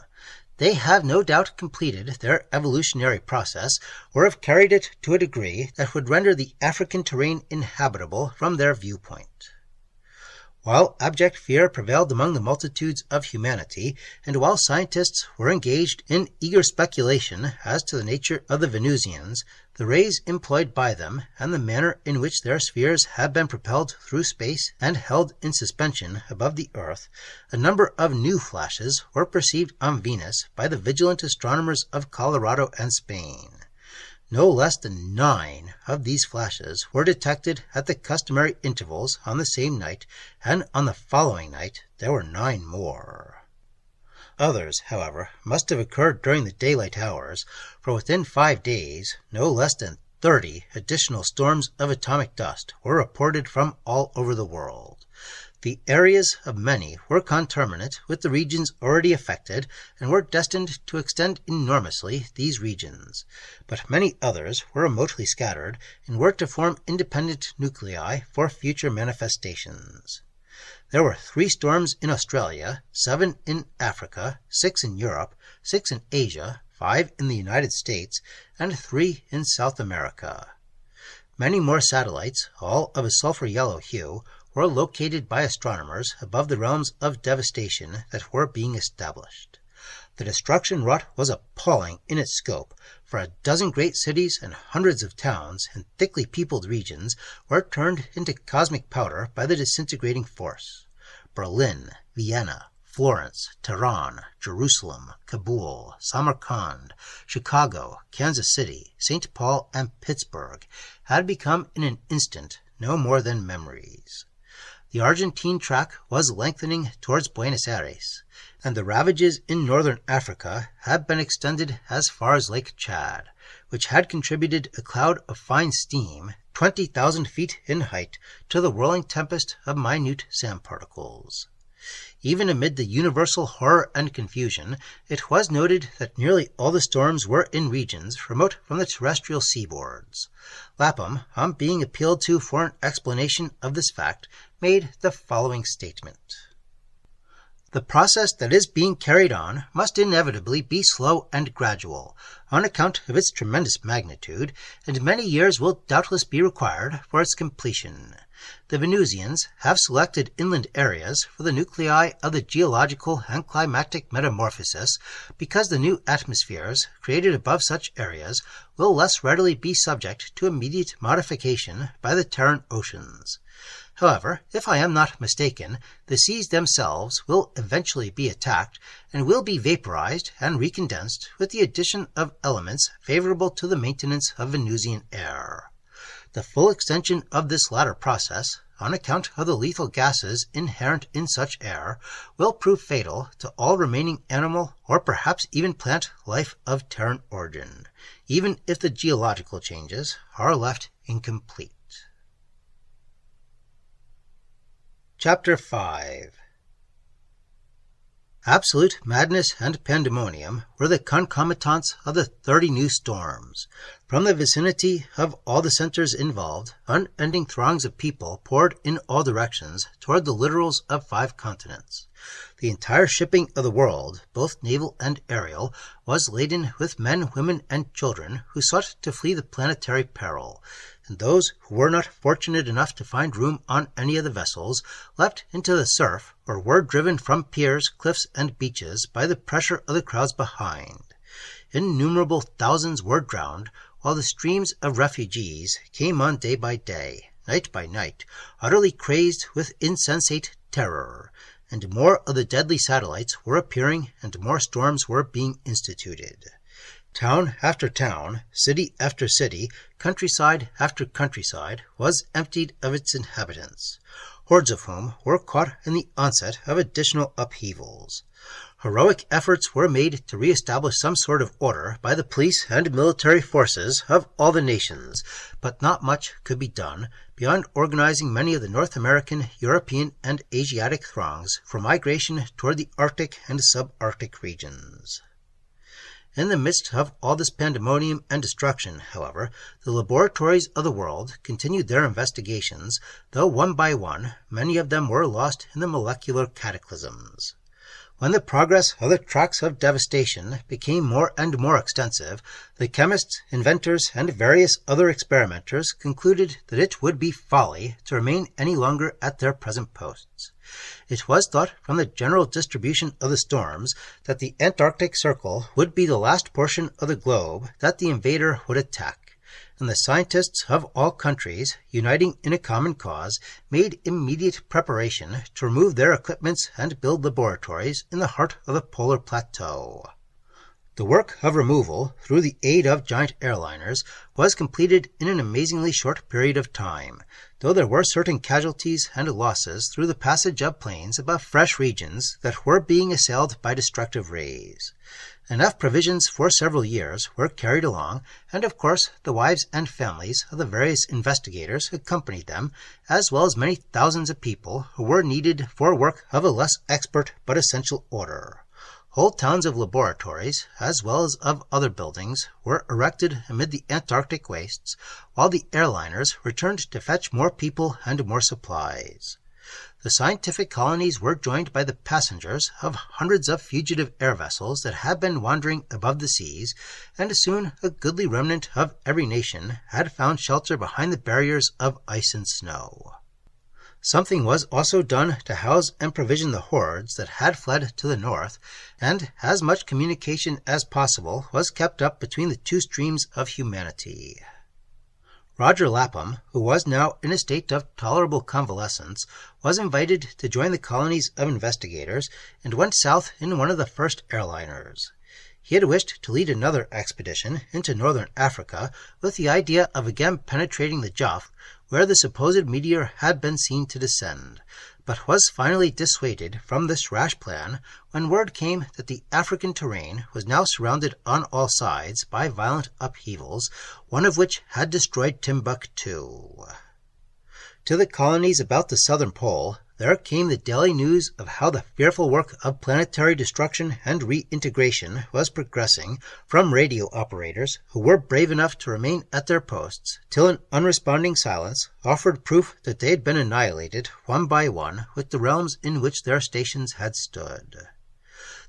"They have no doubt completed their evolutionary process, or have carried it to a degree that would render the African terrain inhabitable from their viewpoint." While abject fear prevailed among the multitudes of humanity, and while scientists were engaged in eager speculation as to the nature of the Venusians, the rays employed by them, and the manner in which their spheres had been propelled through space and held in suspension above the earth, a number of new flashes were perceived on Venus by the vigilant astronomers of Colorado and Spain. No less than 9 of these flashes were detected at the customary intervals on the same night, and on the following night there were 9 more. Others, however, must have occurred during the daylight hours, for within 5 days no less than 30 additional storms of atomic dust were reported from all over the world. The areas of many were conterminant with the regions already affected, and were destined to extend enormously these regions, but many others were remotely scattered, and were to form independent nuclei for future manifestations. There were 3 storms in Australia, 7 in Africa, 6 in Europe, 6 in Asia, 5 in the United States, and 3 in South America. Many more satellites, all of a sulfur-yellow hue, were located by astronomers above the realms of devastation that were being established. The destruction wrought was appalling in its scope, for a dozen great cities and hundreds of towns in thickly peopled regions were turned into cosmic powder by the disintegrating force. Berlin, Vienna, Florence, Tehran, Jerusalem, Kabul, Samarkand, Chicago, Kansas City, St. Paul, and Pittsburgh had become in an instant no more than memories. The Argentine track was lengthening towards Buenos Aires, and the ravages in northern Africa had been extended as far as Lake Chad, which had contributed a cloud of fine steam 20,000 feet in height to the whirling tempest of minute sand particles. Even amid the universal horror and confusion, it was noted that nearly all the storms were in regions remote from the terrestrial seaboards. Lapham, on being appealed to for an explanation of this fact, made the following statement. The process that is being carried on must inevitably be slow and gradual, on account of its tremendous magnitude, and many years will doubtless be required for its completion. The Venusians have selected inland areas for the nuclei of the geological and climatic metamorphosis because the new atmospheres created above such areas will less readily be subject to immediate modification by the Terran oceans. However, if I am not mistaken, the seas themselves will eventually be attacked and will be vaporized and recondensed with the addition of elements favorable to the maintenance of Venusian air. The full extension of this latter process, on account of the lethal gases inherent in such air, will prove fatal to all remaining animal or perhaps even plant life of Terran origin, even if the geological changes are left incomplete. Chapter 5. Absolute madness and pandemonium were the concomitants of the 30 new storms. From the vicinity of all the centers involved, unending throngs of people poured in all directions toward the littorals of 5 continents. The entire shipping of the world, both naval and aerial, was laden with men, women, and children who sought to flee the planetary peril, and those who were not fortunate enough to find room on any of the vessels leapt into the surf or were driven from piers, cliffs, and beaches by the pressure of the crowds behind. Innumerable thousands were drowned, while the streams of refugees came on day by day, night by night, utterly crazed with insensate terror, and more of the deadly satellites were appearing and more storms were being instituted. Town after town, city after city, countryside after countryside was emptied of its inhabitants, hordes of whom were caught in the onset of additional upheavals. Heroic efforts were made to re-establish some sort of order by the police and military forces of all the nations, but not much could be done beyond organizing many of the North American, European, and Asiatic throngs for migration toward the Arctic and subarctic regions. In the midst of all this pandemonium and destruction, however, the laboratories of the world continued their investigations, though one by one many of them were lost in the molecular cataclysms. When the progress of the tracks of devastation became more and more extensive, the chemists, inventors, and various other experimenters concluded that it would be folly to remain any longer at their present posts. It was thought from the general distribution of the storms that the Antarctic Circle would be the last portion of the globe that the invader would attack, and the scientists of all countries, uniting in a common cause, made immediate preparation to remove their equipments and build laboratories in the heart of the polar plateau. The work of removal, through the aid of giant airliners, was completed in an amazingly short period of time, though there were certain casualties and losses through the passage of planes above fresh regions that were being assailed by destructive rays. Enough provisions for several years were carried along, and of course the wives and families of the various investigators accompanied them, as well as many thousands of people who were needed for work of a less expert but essential order. Whole towns of laboratories, as well as of other buildings, were erected amid the Antarctic wastes, while the airliners returned to fetch more people and more supplies. The scientific colonies were joined by the passengers of hundreds of fugitive air vessels that had been wandering above the seas, and soon a goodly remnant of every nation had found shelter behind the barriers of ice and snow. Something was also done to house and provision the hordes that had fled to the north, and as much communication as possible was kept up between the two streams of humanity. Roger Lapham, who was now in a state of tolerable convalescence, was invited to join the colonies of investigators and went south in one of the first airliners. He had wished to lead another expedition into northern Africa with the idea of again penetrating the Jaf, where the supposed meteor had been seen to descend, but was finally dissuaded from this rash plan when word came that the African terrain was now surrounded on all sides by violent upheavals, one of which had destroyed Timbuktu. To the colonies about the southern pole, there came the daily news of how the fearful work of planetary destruction and reintegration was progressing from radio operators who were brave enough to remain at their posts till an unresponding silence offered proof that they had been annihilated one by one with the realms in which their stations had stood.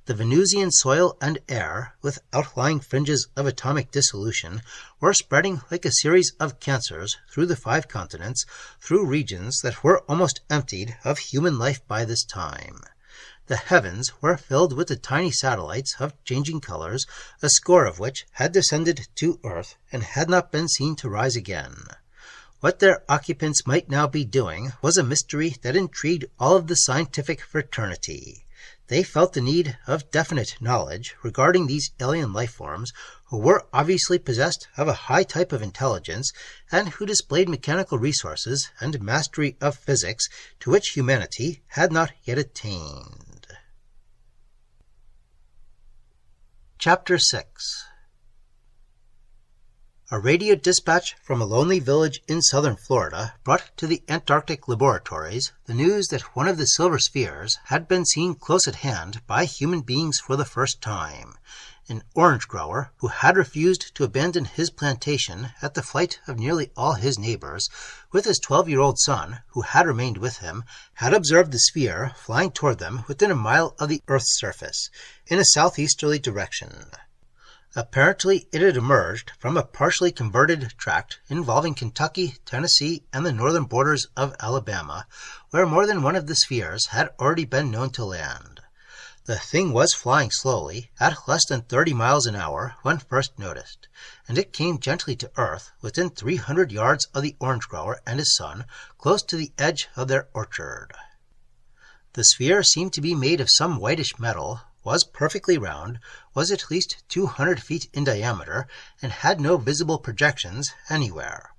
The Venusian soil and air, with outlying fringes of atomic dissolution, were spreading like a series of cancers through the 5 continents, through regions that were almost emptied of human life by this time. The heavens were filled with the tiny satellites of changing colors, a score of which had descended to Earth and had not been seen to rise again. What their occupants might now be doing was a mystery that intrigued all of the scientific fraternity. They felt the need of definite knowledge regarding these alien life forms who were obviously possessed of a high type of intelligence and who displayed mechanical resources and mastery of physics to which humanity had not yet attained. Chapter 6. A radio dispatch from a lonely village in southern Florida brought to the Antarctic laboratories the news that one of the silver spheres had been seen close at hand by human beings for the first time. An orange grower, who had refused to abandon his plantation at the flight of nearly all his neighbors, with his 12-year-old son, who had remained with him, had observed the sphere flying toward them within a mile of the Earth's surface, in a southeasterly direction. Apparently it had emerged from a partially converted tract involving Kentucky, Tennessee, and the northern borders of Alabama, where more than one of the spheres had already been known to land. The thing was flying slowly, at less than 30 miles an hour when first noticed, and it came gently to Earth within 300 yards of the orange grower and his son, close to the edge of their orchard. The sphere seemed to be made of some whitish metal, was perfectly round, was at least 200 feet in diameter, and had no visible projections anywhere.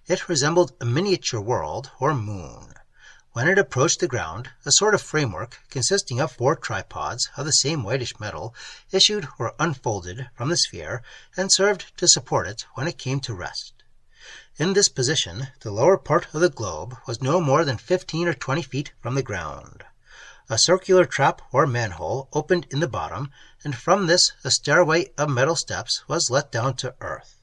It resembled a miniature world or moon. When it approached the ground, a sort of framework consisting of 4 tripods of the same whitish metal issued or unfolded from the sphere and served to support it when it came to rest. In this position, the lower part of the globe was no more than 15 or 20 feet from the ground. A circular trap or manhole opened in the bottom, and from this a stairway of metal steps was let down to earth.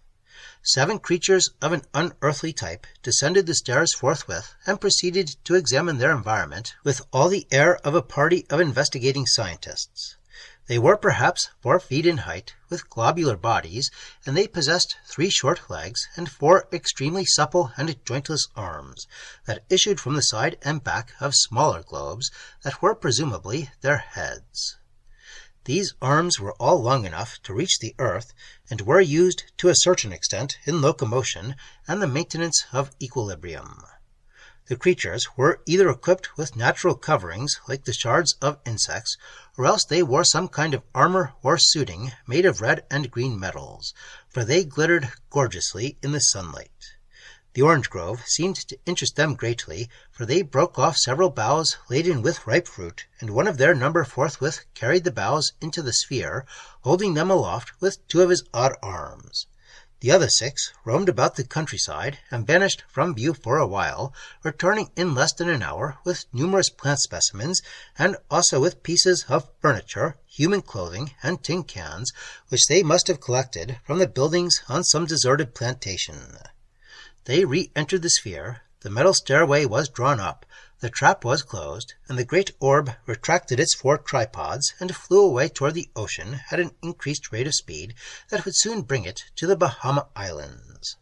7 creatures of an unearthly type descended the stairs forthwith and proceeded to examine their environment with all the air of a party of investigating scientists. They were perhaps 4 feet in height, with globular bodies, and they possessed 3 short legs and 4 extremely supple and jointless arms that issued from the side and back of smaller globes that were presumably their heads. These arms were all long enough to reach the earth and were used to a certain extent in locomotion and the maintenance of equilibrium. The creatures were either equipped with natural coverings like the shards of insects, or else they wore some kind of armor or suiting made of red and green metals, for they glittered gorgeously in the sunlight. The orange grove seemed to interest them greatly, for they broke off several boughs laden with ripe fruit, and one of their number forthwith carried the boughs into the sphere, holding them aloft with 2 of his odd arms. The other 6 roamed about the countryside and vanished from view for a while, returning in less than an hour with numerous plant specimens and also with pieces of furniture, human clothing, and tin cans, which they must have collected from the buildings on some deserted plantation. They re-entered the sphere, the metal stairway was drawn up, The trap was closed, and the great orb retracted its 4 tripods and flew away toward the ocean at an increased rate of speed that would soon bring it to the Bahama Islands.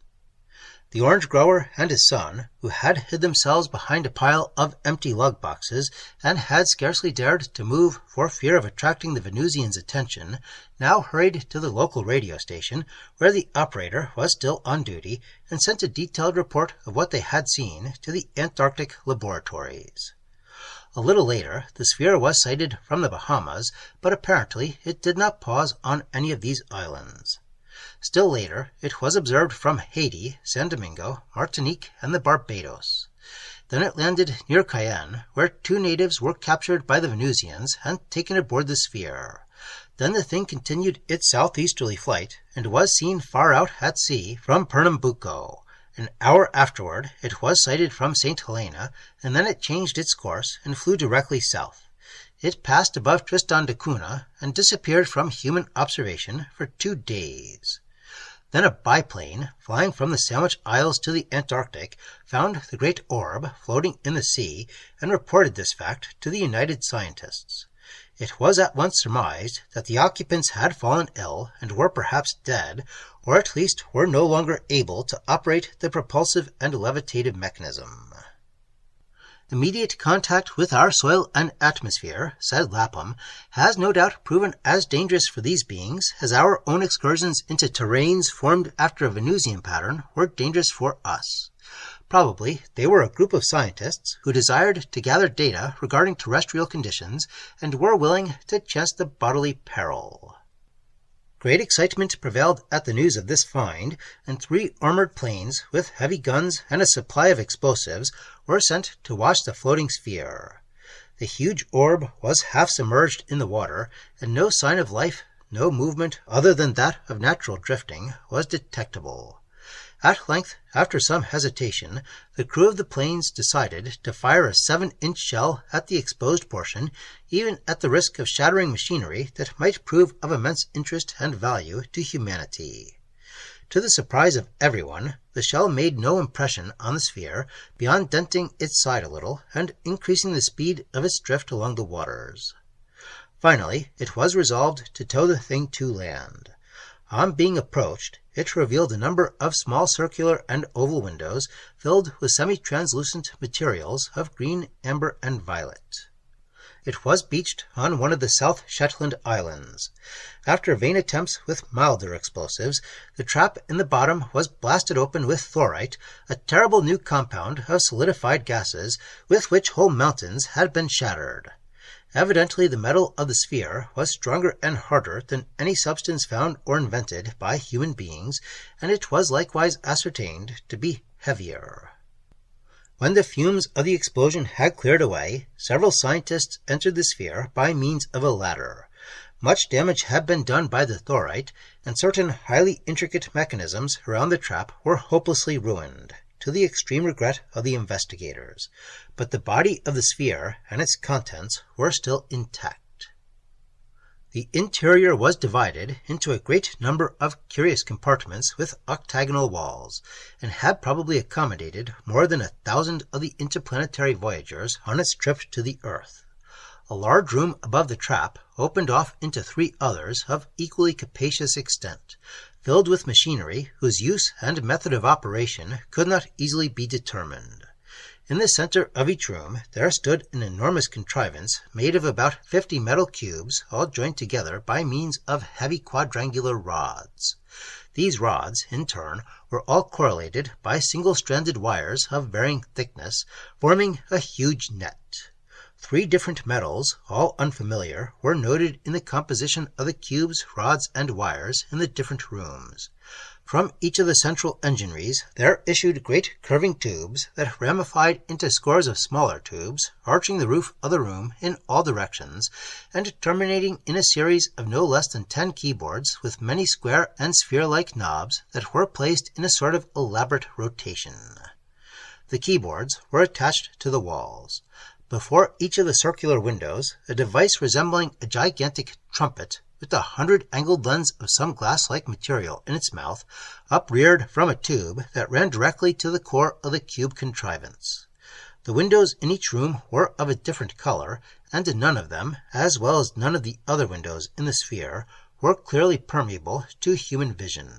The orange grower and his son, who had hid themselves behind a pile of empty lug boxes and had scarcely dared to move for fear of attracting the Venusians' attention, now hurried to the local radio station, where the operator was still on duty, and sent a detailed report of what they had seen to the Antarctic laboratories. A little later, the sphere was sighted from the Bahamas, but apparently it did not pause on any of these islands. Still later, it was observed from Haiti, San Domingo, Martinique, and the Barbados. Then it landed near Cayenne, where 2 natives were captured by the Venusians and taken aboard the sphere. Then the thing continued its southeasterly flight and was seen far out at sea from Pernambuco. An hour afterward, it was sighted from St. Helena, and then it changed its course and flew directly south. It passed above Tristan da Cunha and disappeared from human observation for 2 days. Then a biplane, flying from the Sandwich Isles to the Antarctic, found the great orb floating in the sea and reported this fact to the United Scientists. It was at once surmised that the occupants had fallen ill and were perhaps dead, or at least were no longer able to operate the propulsive and levitative mechanism. Immediate contact with our soil and atmosphere, said Lapham, has no doubt proven as dangerous for these beings as our own excursions into terrains formed after a Venusian pattern were dangerous for us. Probably they were a group of scientists who desired to gather data regarding terrestrial conditions and were willing to chance the bodily peril. Great excitement prevailed at the news of this find, and 3 armored planes with heavy guns and a supply of explosives were sent to watch the floating sphere. The huge orb was half submerged in the water, and no sign of life, no movement other than that of natural drifting, was detectable. At length, after some hesitation, the crew of the planes decided to fire a 7-inch shell at the exposed portion, even at the risk of shattering machinery that might prove of immense interest and value to humanity. To the surprise of everyone, the shell made no impression on the sphere beyond denting its side a little and increasing the speed of its drift along the waters. Finally, it was resolved to tow the thing to land. On being approached, it revealed a number of small circular and oval windows filled with semi-translucent materials of green, amber, and violet. It was beached on one of the South Shetland Islands. After vain attempts with milder explosives, the trap in the bottom was blasted open with thorite, a terrible new compound of solidified gases with which whole mountains had been shattered. Evidently the metal of the sphere was stronger and harder than any substance found or invented by human beings, and it was likewise ascertained to be heavier. When the fumes of the explosion had cleared away, several scientists entered the sphere by means of a ladder. Much damage had been done by the thorite, and certain highly intricate mechanisms around the trap were hopelessly ruined, to the extreme regret of the investigators, but the body of the sphere and its contents were still intact. The interior was divided into a great number of curious compartments with octagonal walls, and had probably accommodated more than 1,000 of the interplanetary voyagers on its trip to the Earth. A large room above the trap opened off into 3 others of equally capacious extent, filled with machinery whose use and method of operation could not easily be determined. In the center of each room there stood an enormous contrivance made of about 50 metal cubes, all joined together by means of heavy quadrangular rods. These rods, in turn, were all correlated by single-stranded wires of varying thickness, forming a huge net. 3 different metals, all unfamiliar, were noted in the composition of the cubes, rods, and wires in the different rooms. From each of the central engineries there issued great curving tubes that ramified into scores of smaller tubes, arching the roof of the room in all directions, and terminating in a series of no less than 10 keyboards with many square and sphere-like knobs that were placed in a sort of elaborate rotation. The keyboards were attached to the walls. Before each of the circular windows, a device resembling a gigantic trumpet with 100 angled lens of some glass-like material in its mouth, upreared from a tube that ran directly to the core of the cube contrivance. The windows in each room were of a different color, and none of them, as well as none of the other windows in the sphere, were clearly permeable to human vision.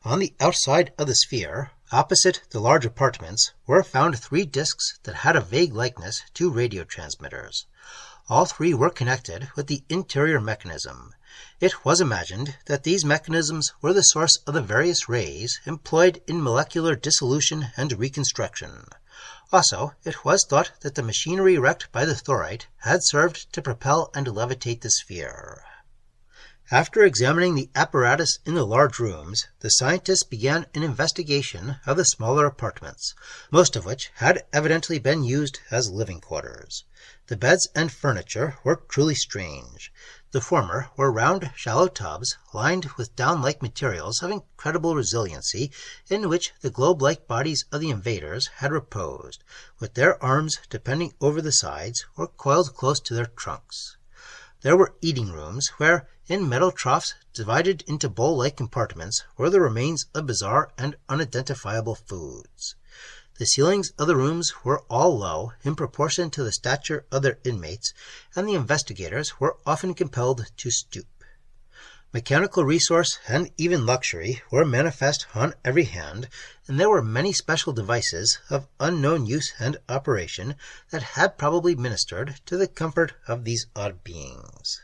On the outside of the sphere, opposite the large apartments, were found 3 discs that had a vague likeness to radio transmitters. All 3 were connected with the interior mechanism. It was imagined that these mechanisms were the source of the various rays employed in molecular dissolution and reconstruction. Also, it was thought that the machinery wrecked by the thorite had served to propel and levitate the sphere. After examining the apparatus in the large rooms, the scientists began an investigation of the smaller apartments, most of which had evidently been used as living quarters. The beds and furniture were truly strange. The former were round, shallow tubs lined with down-like materials of incredible resiliency, in which the globe-like bodies of the invaders had reposed, with their arms depending over the sides or coiled close to their trunks. There were eating rooms where, in metal troughs divided into bowl-like compartments, were the remains of bizarre and unidentifiable foods. The ceilings of the rooms were all low in proportion to the stature of their inmates, and the investigators were often compelled to stoop. Mechanical resource and even luxury were manifest on every hand, and there were many special devices of unknown use and operation that had probably ministered to the comfort of these odd beings.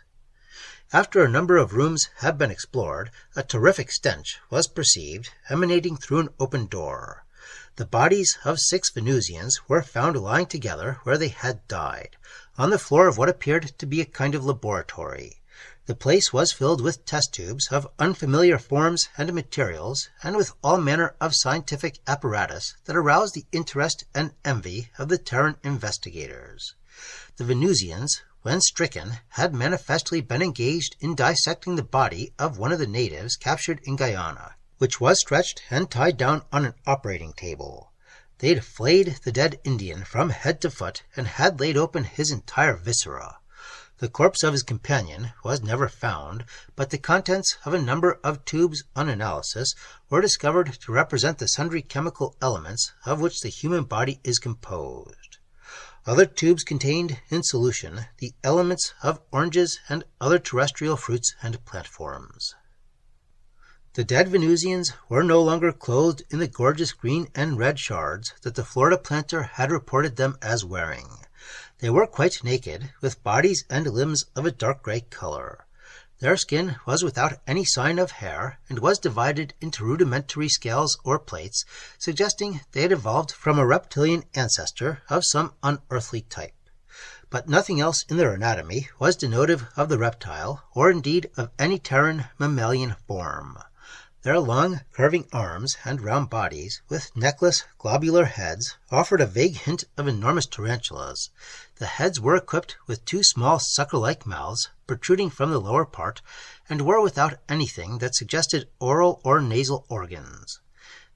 After a number of rooms had been explored, a terrific stench was perceived emanating through an open door. The bodies of 6 Venusians were found lying together where they had died, on the floor of what appeared to be a kind of laboratory. The place was filled with test tubes of unfamiliar forms and materials, and with all manner of scientific apparatus that aroused the interest and envy of the Terran investigators. The Venusians, when stricken, had manifestly been engaged in dissecting the body of one of the natives captured in Guyana, which was stretched and tied down on an operating table. They'd flayed the dead Indian from head to foot and had laid open his entire viscera. The corpse of his companion was never found, but the contents of a number of tubes on analysis were discovered to represent the sundry chemical elements of which the human body is composed. Other tubes contained in solution the elements of oranges and other terrestrial fruits and plant forms. The dead Venusians were no longer clothed in the gorgeous green and red shards that the Florida planter had reported them as wearing. They were quite naked, with bodies and limbs of a dark gray color. Their skin was without any sign of hair, and was divided into rudimentary scales or plates, suggesting they had evolved from a reptilian ancestor of some unearthly type. But nothing else in their anatomy was denotive of the reptile, or indeed of any Terran mammalian form. Their long, curving arms and round bodies, with neckless, globular heads, offered a vague hint of enormous tarantulas. The heads were equipped with 2 small sucker-like mouths protruding from the lower part, and were without anything that suggested oral or nasal organs.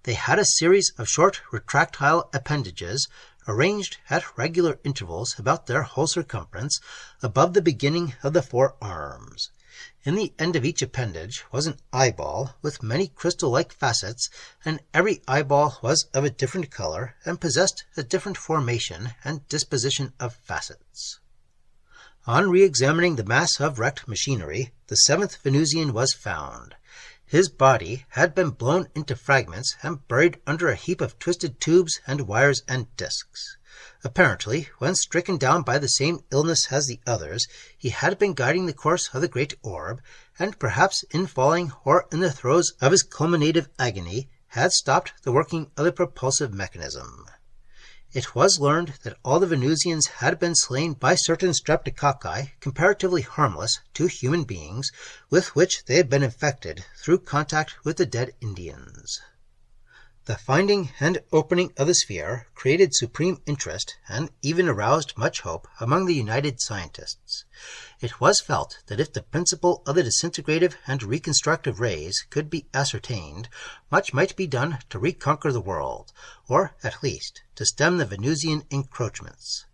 They had a series of short, retractile appendages arranged at regular intervals about their whole circumference, above the beginning of the 4 arms. In the end of each appendage was an eyeball with many crystal-like facets, and every eyeball was of a different color and possessed a different formation and disposition of facets. On re-examining the mass of wrecked machinery, the 7th Venusian was found. His body had been blown into fragments and buried under a heap of twisted tubes and wires and discs. Apparently, when stricken down by the same illness as the others, he had been guiding the course of the great orb, and perhaps in falling or in the throes of his culminative agony, had stopped the working of the propulsive mechanism. It was learned that all the Venusians had been slain by certain streptococci comparatively harmless to human beings, with which they had been infected through contact with the dead Indians. The finding and opening of the sphere created supreme interest and even aroused much hope among the united scientists. It was felt that if the principle of the disintegrative and reconstructive rays could be ascertained, much might be done to reconquer the world, or, at least, to stem the Venusian encroachments.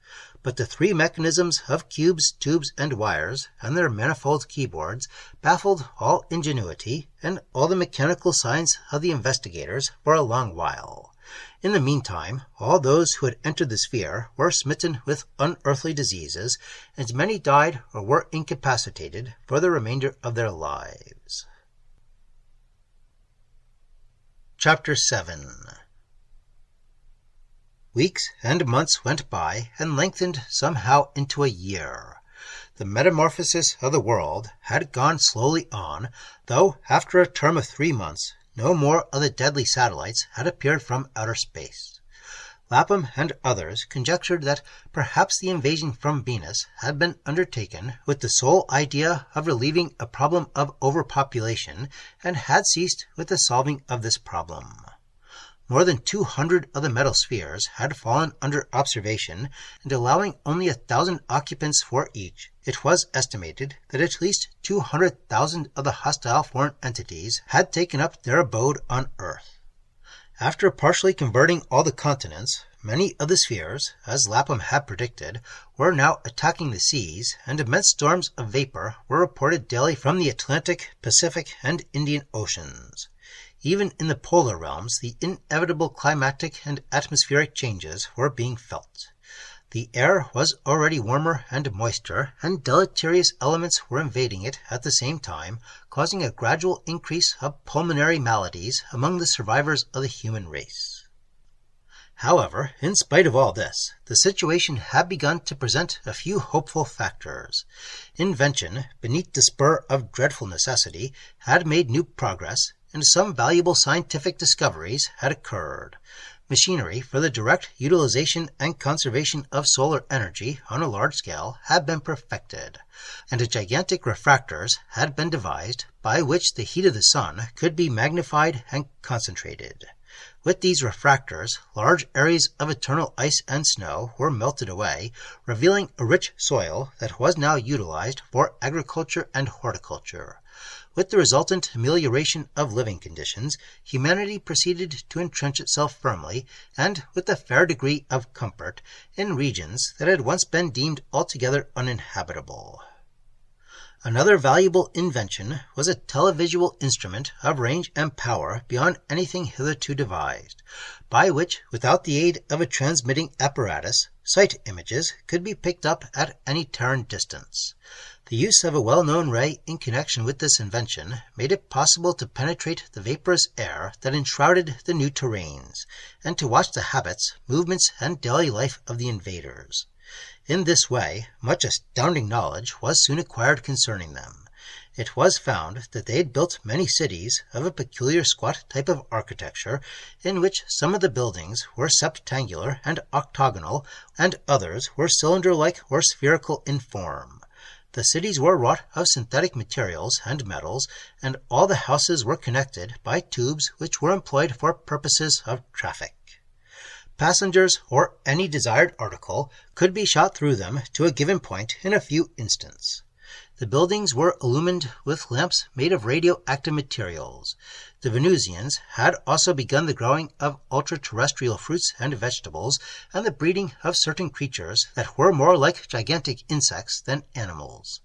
But the 3 mechanisms of cubes, tubes, and wires, and their manifold keyboards, baffled all ingenuity and all the mechanical science of the investigators for a long while. In the meantime, all those who had entered the sphere were smitten with unearthly diseases, and many died or were incapacitated for the remainder of their lives. Chapter 7. Weeks and months went by and lengthened somehow into a year. The metamorphosis of the world had gone slowly on, though after a term of 3 months, no more of the deadly satellites had appeared from outer space. Lapham and others conjectured that perhaps the invasion from Venus had been undertaken with the sole idea of relieving a problem of overpopulation, and had ceased with the solving of this problem. More than 200 of the metal spheres had fallen under observation, and allowing only 1,000 occupants for each, it was estimated that at least 200,000 of the hostile foreign entities had taken up their abode on Earth. After partially converting all the continents, many of the spheres, as Lapham had predicted, were now attacking the seas, and immense storms of vapor were reported daily from the Atlantic, Pacific, and Indian Oceans. Even in the polar realms, the inevitable climatic and atmospheric changes were being felt. The air was already warmer and moister, and deleterious elements were invading it at the same time, causing a gradual increase of pulmonary maladies among the survivors of the human race. However, in spite of all this, the situation had begun to present a few hopeful factors. Invention, beneath the spur of dreadful necessity, had made new progress, and some valuable scientific discoveries had occurred. Machinery for the direct utilization and conservation of solar energy on a large scale had been perfected, and gigantic refractors had been devised by which the heat of the sun could be magnified and concentrated. With these refractors, large areas of eternal ice and snow were melted away, revealing a rich soil that was now utilized for agriculture and horticulture. With the resultant amelioration of living conditions, humanity proceeded to entrench itself firmly, and with a fair degree of comfort, in regions that had once been deemed altogether uninhabitable. Another valuable invention was a televisual instrument of range and power beyond anything hitherto devised, by which, without the aid of a transmitting apparatus, sight images could be picked up at any Terran distance. The use of a well-known ray in connection with this invention made it possible to penetrate the vaporous air that enshrouded the new terrains, and to watch the habits, movements, and daily life of the invaders. In this way, much astounding knowledge was soon acquired concerning them. It was found that they had built many cities of a peculiar squat type of architecture, in which some of the buildings were septangular and octagonal, and others were cylinder-like or spherical in form. The cities were wrought of synthetic materials and metals, and all the houses were connected by tubes which were employed for purposes of traffic. Passengers or any desired article could be shot through them to a given point in a few instants. The buildings were illumined with lamps made of radioactive materials. The Venusians had also begun the growing of ultra-terrestrial fruits and vegetables, and the breeding of certain creatures that were more like gigantic insects than animals.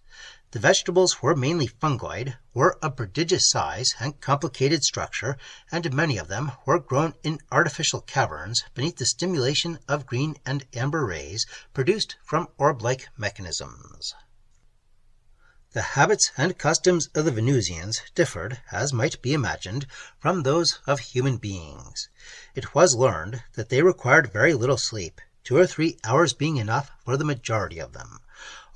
The vegetables were mainly fungoid, were of prodigious size and complicated structure, and many of them were grown in artificial caverns beneath the stimulation of green and amber rays produced from orb-like mechanisms. The habits and customs of the Venusians differed, as might be imagined, from those of human beings. It was learned that they required very little sleep, 2 or 3 hours being enough for the majority of them.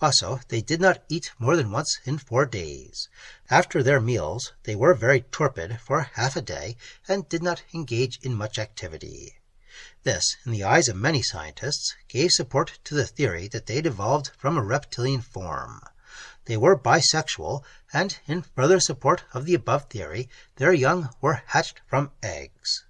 Also, they did not eat more than once in 4 days. After their meals, they were very torpid for half a day, and did not engage in much activity. This, in the eyes of many scientists, gave support to the theory that they had evolved from a reptilian form. They were bisexual, and in further support of the above theory, their young were hatched from eggs.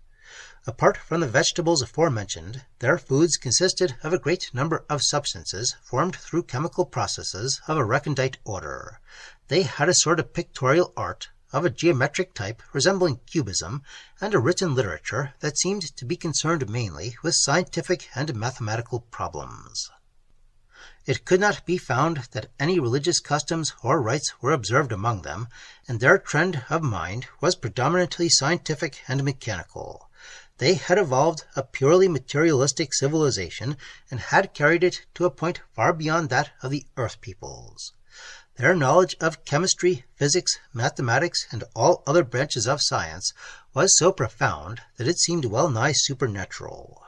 Apart from the vegetables aforementioned, their foods consisted of a great number of substances formed through chemical processes of a recondite order. They had a sort of pictorial art of a geometric type resembling cubism, and a written literature that seemed to be concerned mainly with scientific and mathematical problems. It could not be found that any religious customs or rites were observed among them, and their trend of mind was predominantly scientific and mechanical. they had evolved a purely materialistic civilization and had carried it to a point far beyond that of the Earth peoples. Their knowledge of chemistry, physics, mathematics, and all other branches of science was so profound that it seemed well nigh supernatural.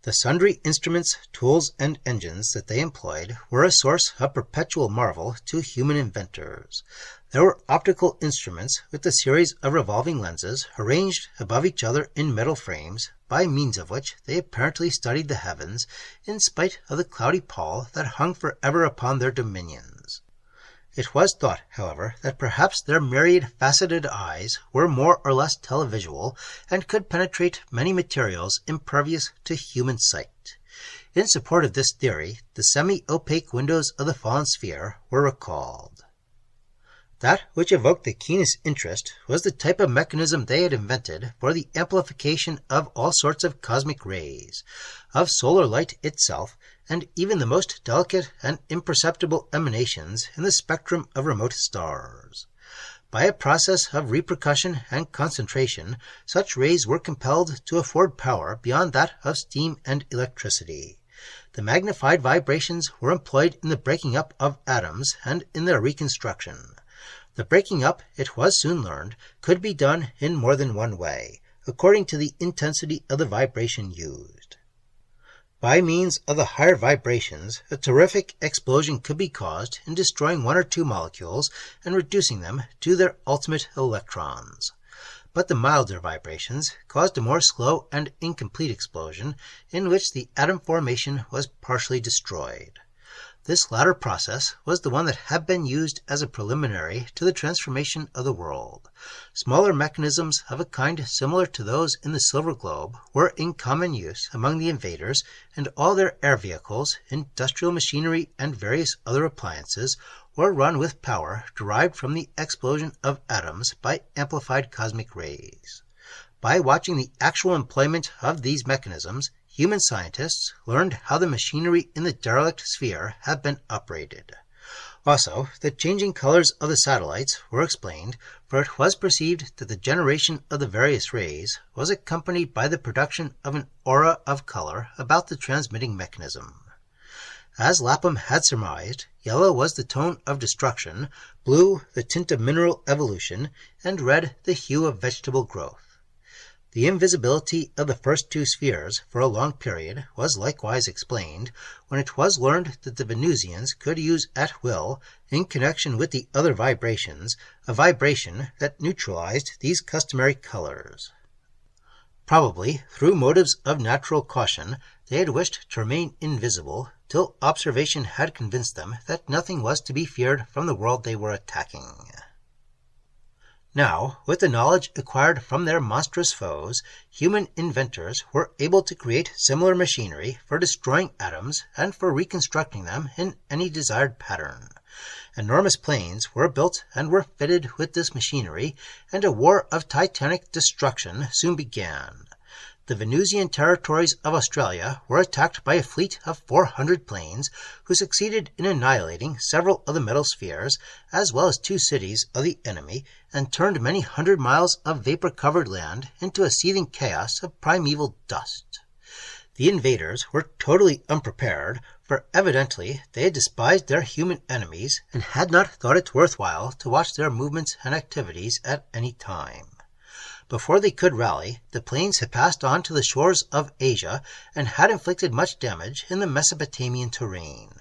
The sundry instruments, tools, and engines that they employed were a source of perpetual marvel to human inventors. There were optical instruments with a series of revolving lenses arranged above each other in metal frames, by means of which they apparently studied the heavens, in spite of the cloudy pall that hung forever upon their dominions. It was thought, however, that perhaps their myriad-faceted eyes were more or less televisual and could penetrate many materials impervious to human sight. In support of this theory, the semi-opaque windows of the fallen sphere were recalled. That which evoked the keenest interest was the type of mechanism they had invented for the amplification of all sorts of cosmic rays, of solar light itself, and even the most delicate and imperceptible emanations in the spectrum of remote stars. By a process of repercussion and concentration, such rays were compelled to afford power beyond that of steam and electricity. The magnified vibrations were employed in the breaking up of atoms and in their reconstruction. The breaking up, it was soon learned, could be done in more than one way, according to the intensity of the vibration used. By means of the higher vibrations, a terrific explosion could be caused in destroying one or two molecules and reducing them to their ultimate electrons. But the milder vibrations caused a more slow and incomplete explosion in which the atom formation was partially destroyed. This latter process was the one that had been used as a preliminary to the transformation of the world. Smaller mechanisms of a kind similar to those in the silver globe were in common use among the invaders, and all their air vehicles, industrial machinery, and various other appliances were run with power derived from the explosion of atoms by amplified cosmic rays. By watching the actual employment of these mechanisms, human scientists learned how the machinery in the derelict sphere had been uprated. Also, the changing colors of the satellites were explained, for it was perceived that the generation of the various rays was accompanied by the production of an aura of color about the transmitting mechanism. As Lapham had surmised, yellow was the tone of destruction, blue the tint of mineral evolution, and red the hue of vegetable growth. The invisibility of the first two spheres for a long period was likewise explained when it was learned that the Venusians could use at will, in connection with the other vibrations, a vibration that neutralized these customary colors. Probably, through motives of natural caution, they had wished to remain invisible till observation had convinced them that nothing was to be feared from the world they were attacking. Now, with the knowledge acquired from their monstrous foes, human inventors were able to create similar machinery for destroying atoms and for reconstructing them in any desired pattern. Enormous planes were built and were fitted with this machinery, and a war of titanic destruction soon began. The Venusian territories of Australia were attacked by a fleet of 400 planes, who succeeded in annihilating several of the metal spheres, as well as 2 cities of the enemy, and turned many hundred miles of vapor-covered land into a seething chaos of primeval dust. The invaders were totally unprepared, for evidently they had despised their human enemies and had not thought it worthwhile to watch their movements and activities at any time. Before they could rally, the planes had passed on to the shores of Asia and had inflicted much damage in the Mesopotamian terrain.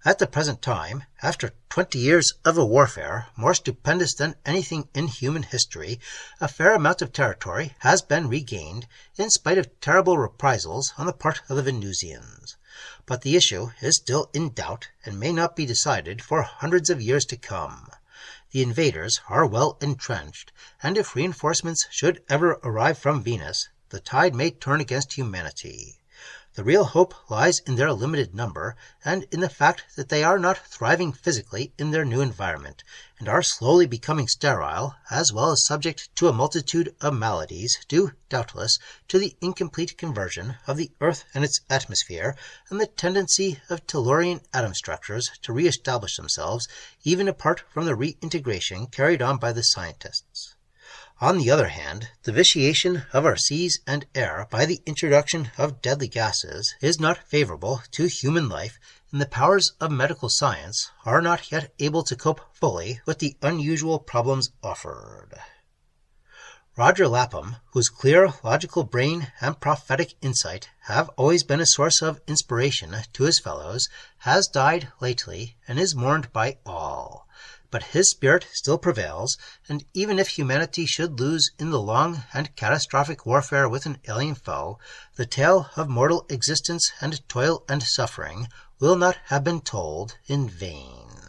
At the present time, after 20 years of a warfare more stupendous than anything in human history, a fair amount of territory has been regained, in spite of terrible reprisals on the part of the Venusians. But the issue is still in doubt and may not be decided for hundreds of years to come. The invaders are well entrenched, and if reinforcements should ever arrive from Venus, the tide may turn against humanity. The real hope lies in their limited number, and in the fact that they are not thriving physically in their new environment, and are slowly becoming sterile, as well as subject to a multitude of maladies, due, doubtless, to the incomplete conversion of the Earth and its atmosphere, and the tendency of Tellurian atom structures to re-establish themselves, even apart from the reintegration carried on by the scientists. On the other hand, the vitiation of our seas and air by the introduction of deadly gases is not favorable to human life, and the powers of medical science are not yet able to cope fully with the unusual problems offered. Roger Lapham, whose clear, logical brain and prophetic insight have always been a source of inspiration to his fellows, has died lately and is mourned by all. But his spirit still prevails, and even if humanity should lose in the long and catastrophic warfare with an alien foe, the tale of mortal existence and toil and suffering will not have been told in vain.